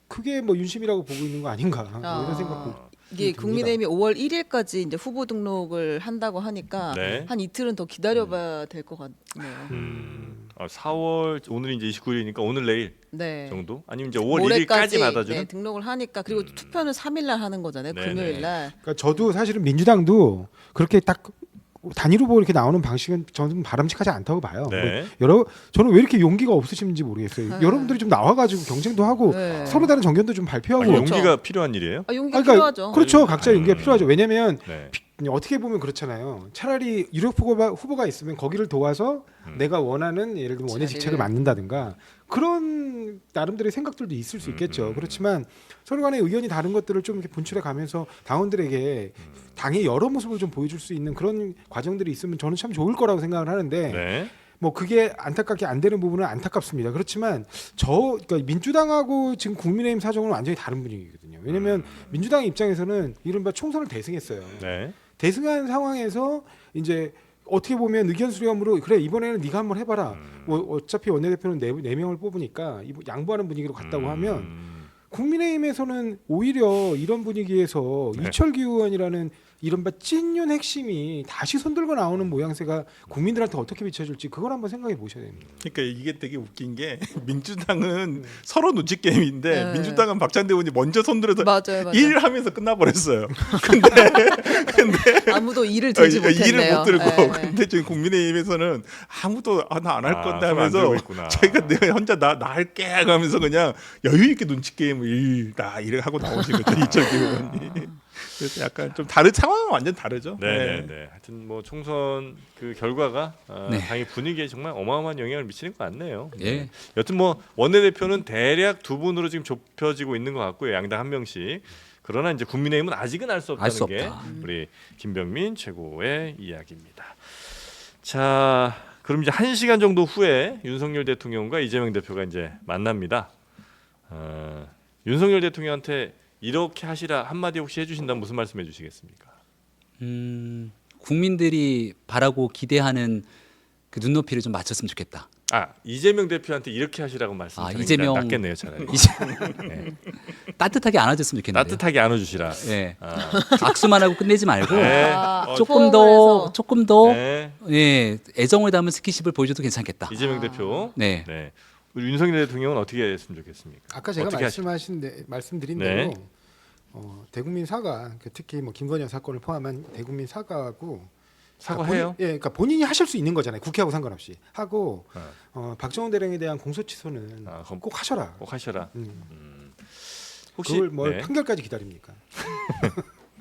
그게 뭐 윤심이라고 보고 있는 거 아닌가 뭐 이런 생각도 이게 듭니다. 국민의힘이 5월 1일까지 이제 후보 등록을 한다고 하니까 네. 한 이틀은 더 기다려봐야 될 것 같네요. 4월 오늘이 이제 29일이니까 오늘 내일 네. 정도? 아니면 이제 5월 모레까지 1일까지 받아주는? 네, 등록을 하니까 그리고 투표는 3일날 하는 거잖아요. 네네. 금요일날. 그러니까 저도 사실은 민주당도 그렇게 딱 단일 후보 이렇게 나오는 방식은 저는 바람직하지 않다고 봐요. 네. 저는 왜 이렇게 용기가 없으신지 모르겠어요. 네. 여러분들이 좀 나와가지고 경쟁도 하고 네. 서로 다른 정견도 좀 발표하고. 아니, 그렇죠. 용기가 필요한 일이에요? 아, 용기가 아, 그러니까 필요하죠. 그렇죠. 각자 용기가 필요하죠. 왜냐하면 네. 어떻게 보면 그렇잖아요. 차라리 유력 후보가 있으면 거기를 도와서 내가 원하는 예를 들면 원내 직책을 자리를. 맡는다든가 그런 나름대로의 생각들도 있을 수 있겠죠. 그렇지만 서로 간의 의견이 다른 것들을 좀 이렇게 분출해 가면서 당원들에게 당의 여러 모습을 좀 보여줄 수 있는 그런 과정들이 있으면 저는 참 좋을 거라고 생각을 하는데 네. 뭐 그게 안타깝게 안 되는 부분은 안타깝습니다. 그렇지만 그러니까 민주당하고 지금 국민의힘 사정은 완전히 다른 분위기거든요. 왜냐하면 민주당 입장에서는 이른바 총선을 대승했어요. 네. 대승한 상황에서 이제 어떻게 보면 의견 수렴으로 그래 이번에는 네가 한번 해봐라. 뭐 어차피 원내대표는 네 명을 뽑으니까 양보하는 분위기로 갔다고 하면 국민의힘에서는 오히려 이런 분위기에서 네. 이철규 의원이라는 이른바 찐윤 핵심이 다시 손들고 나오는 모양새가 국민들한테 어떻게 비춰질지 그걸 한번 생각해 보셔야 됩니다. 그러니까 이게 되게 웃긴 게 민주당은 서로 눈치 게임인데 네. 민주당은 박찬대 의원이 먼저 손들어서 맞아요. 일 하면서 끝나버렸어요. 아무도 일을 들지 못했네요. 일을 못 들고 네. 근데 저희 국민의힘에서는 아무도 나 안 할 건데 손안 하면서 들고 있구나. 저희가 내가 혼자 나 할게 하면서 그냥 여유 있게 눈치 게임을 일을 하고 나오신 거죠 이철규 의원이. 그래서 약간 좀 다른 상황은 완전 다르죠. 네. 하여튼 뭐 총선 그 결과가 네. 당의 분위기에 정말 어마어마한 영향을 미치는 것 같네요. 예. 여튼 뭐 원내대표는 대략 두 분으로 지금 좁혀지고 있는 것 같고요. 양당 한 명씩. 그러나 이제 국민의힘은 아직은 알 수 알 수 없다는 게 없다. 우리 김병민 최고의 이야기입니다. 자, 그럼 이제 1시간 정도 후에 윤석열 대통령과 이재명 대표가 이제 만납니다. 윤석열 대통령한테 이렇게 하시라 한마디 혹시 해주신다면 무슨 말씀 해주시겠습니까? 국민들이 바라고 기대하는 그 눈높이를 좀 맞췄으면 좋겠다. 이재명 대표한테 이렇게 하시라고 말씀드리는 게 이재명- 낫겠네요, 차라리. 이제 네. 따뜻하게 안아줬으면 좋겠는데. 따뜻하게 안아주시라. 예. 아, 악수만 하고 끝내지 말고 네. 조금 포옹을 더 네. 예, 애정을 담은 스킨십을 보여줘도 괜찮겠다. 이재명 대표. 네. 네. 우리 윤석열 대통령은 어떻게 했으면 좋겠습니까? 아까 제가 어떻게 말씀드린 네. 대로 대국민 사과, 특히 뭐 김건희 여사 사건을 포함한 대국민 사과하고 사과해요? 그러니까 본인이 하실 수 있는 거잖아요. 국회하고 상관없이 하고 네. 박정원 대령에 대한 공소 취소는 그럼 꼭 하셔라. 꼭 하셔라. 혹시 그걸 뭐 네. 판결까지 기다립니까?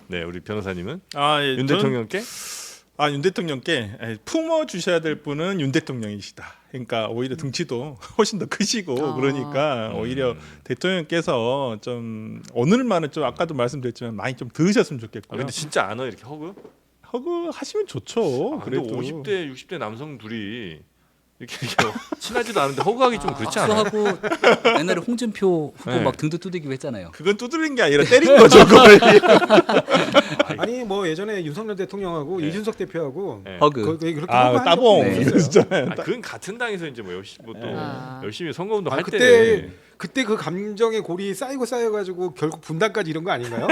네, 우리 변호사님은 예, 윤 대통령께 윤 대통령께 품어 주셔야 될 분은 윤 대통령이시다. 그러니까 오히려 등치도 훨씬 더 크시고 그러니까 오히려 대통령께서 좀 오늘만은 좀 아까도 말씀드렸지만 많이 좀 드셨으면 좋겠고요. 근데 진짜 안 와 이렇게 허그? 허그 하시면 좋죠. 근데 그래도 50대, 60대 남성 둘이 이렇게 친하지도 않은데 허그하기 좀 그렇지 않아요? 악수하고 옛날에 홍준표 후보 네. 막 등도 두들기고 했잖아요. 그건 두드린 게 아니라 때린 거죠. 그걸. 아니 뭐 예전에 윤석열 대통령하고 네. 이준석 대표하고 네. 허그. 그렇게 아 한 따봉 적도 네. 있었어요. 있었잖아요. 그건 같은 당에서 이제 뭐 열심히 또 아. 열심히 선거운동 할 그때 때. 그때 그 감정의 골이 쌓여가지고 결국 분단까지 이런 거 아닌가요?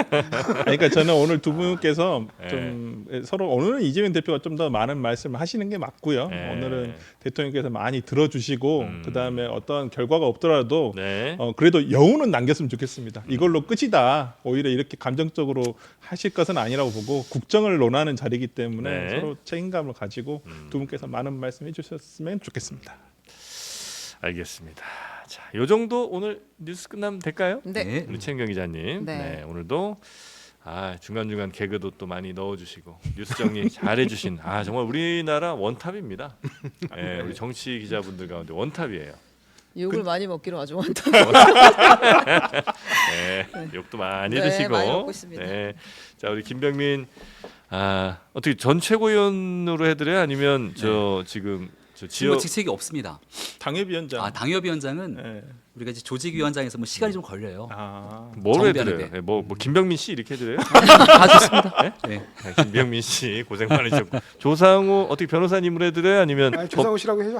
그러니까 저는 오늘 두 분께서 네. 좀 서로 오늘은 이재명 대표가 좀 더 많은 말씀을 하시는 게 맞고요. 네. 오늘은 대통령께서 많이 들어주시고 음. 그다음에 어떤 결과가 없더라도 네. 그래도 여운은 남겼으면 좋겠습니다. 이걸로 끝이다. 오히려 이렇게 감정적으로 하실 것은 아니라고 보고 국정을 논하는 자리이기 때문에 네. 서로 책임감을 가지고 두 분께서 많은 말씀해 주셨으면 좋겠습니다. 알겠습니다. 자, 요 정도 오늘 뉴스 끝나면 될까요? 네. 네. 우리 최은경 기자님, 네. 네, 오늘도 중간중간 개그도 또 많이 넣어주시고 뉴스 정리 잘해주신 정말 우리나라 원탑입니다. 네, 우리 정치 기자분들 가운데 원탑이에요. 욕을 많이 먹기로 아주 원탑. 네, 욕도 많이 네, 드시고. 많이 먹고 있습니다. 네, 자 우리 김병민 어떻게 전 최고위원으로 해드려요? 아니면 저 지금 저 지금 지역 직책이 없습니다. 당협위원장. 당협위원장은 네. 우리가 이제 조직위원장에서 뭐 시간이 좀 걸려요. 뭐로 정비하는 해드려요? 게. 네, 뭐 김병민 씨 이렇게 해드려요? 다 좋습니다. 네. 김병민 씨 고생 많으셨고 조상우 어떻게 변호사님으로 해드려요? 아니면 아니, 조상우 씨라고 해줘.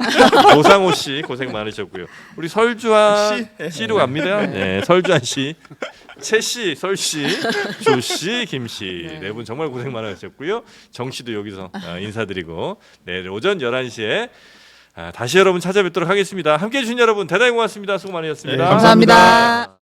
조상우 씨 고생 많으셨고요. 우리 설주한 씨로 갑니다. 네, 설주한 씨, 최 씨, 설 씨, 조 씨, 김 씨 네 분 정말 고생 많으셨고요. 정 씨도 여기서 인사드리고 내일 오전 11시에 다시 여러분 찾아뵙도록 하겠습니다. 함께해 주신 여러분 대단히 고맙습니다. 수고 많으셨습니다. 네, 감사합니다.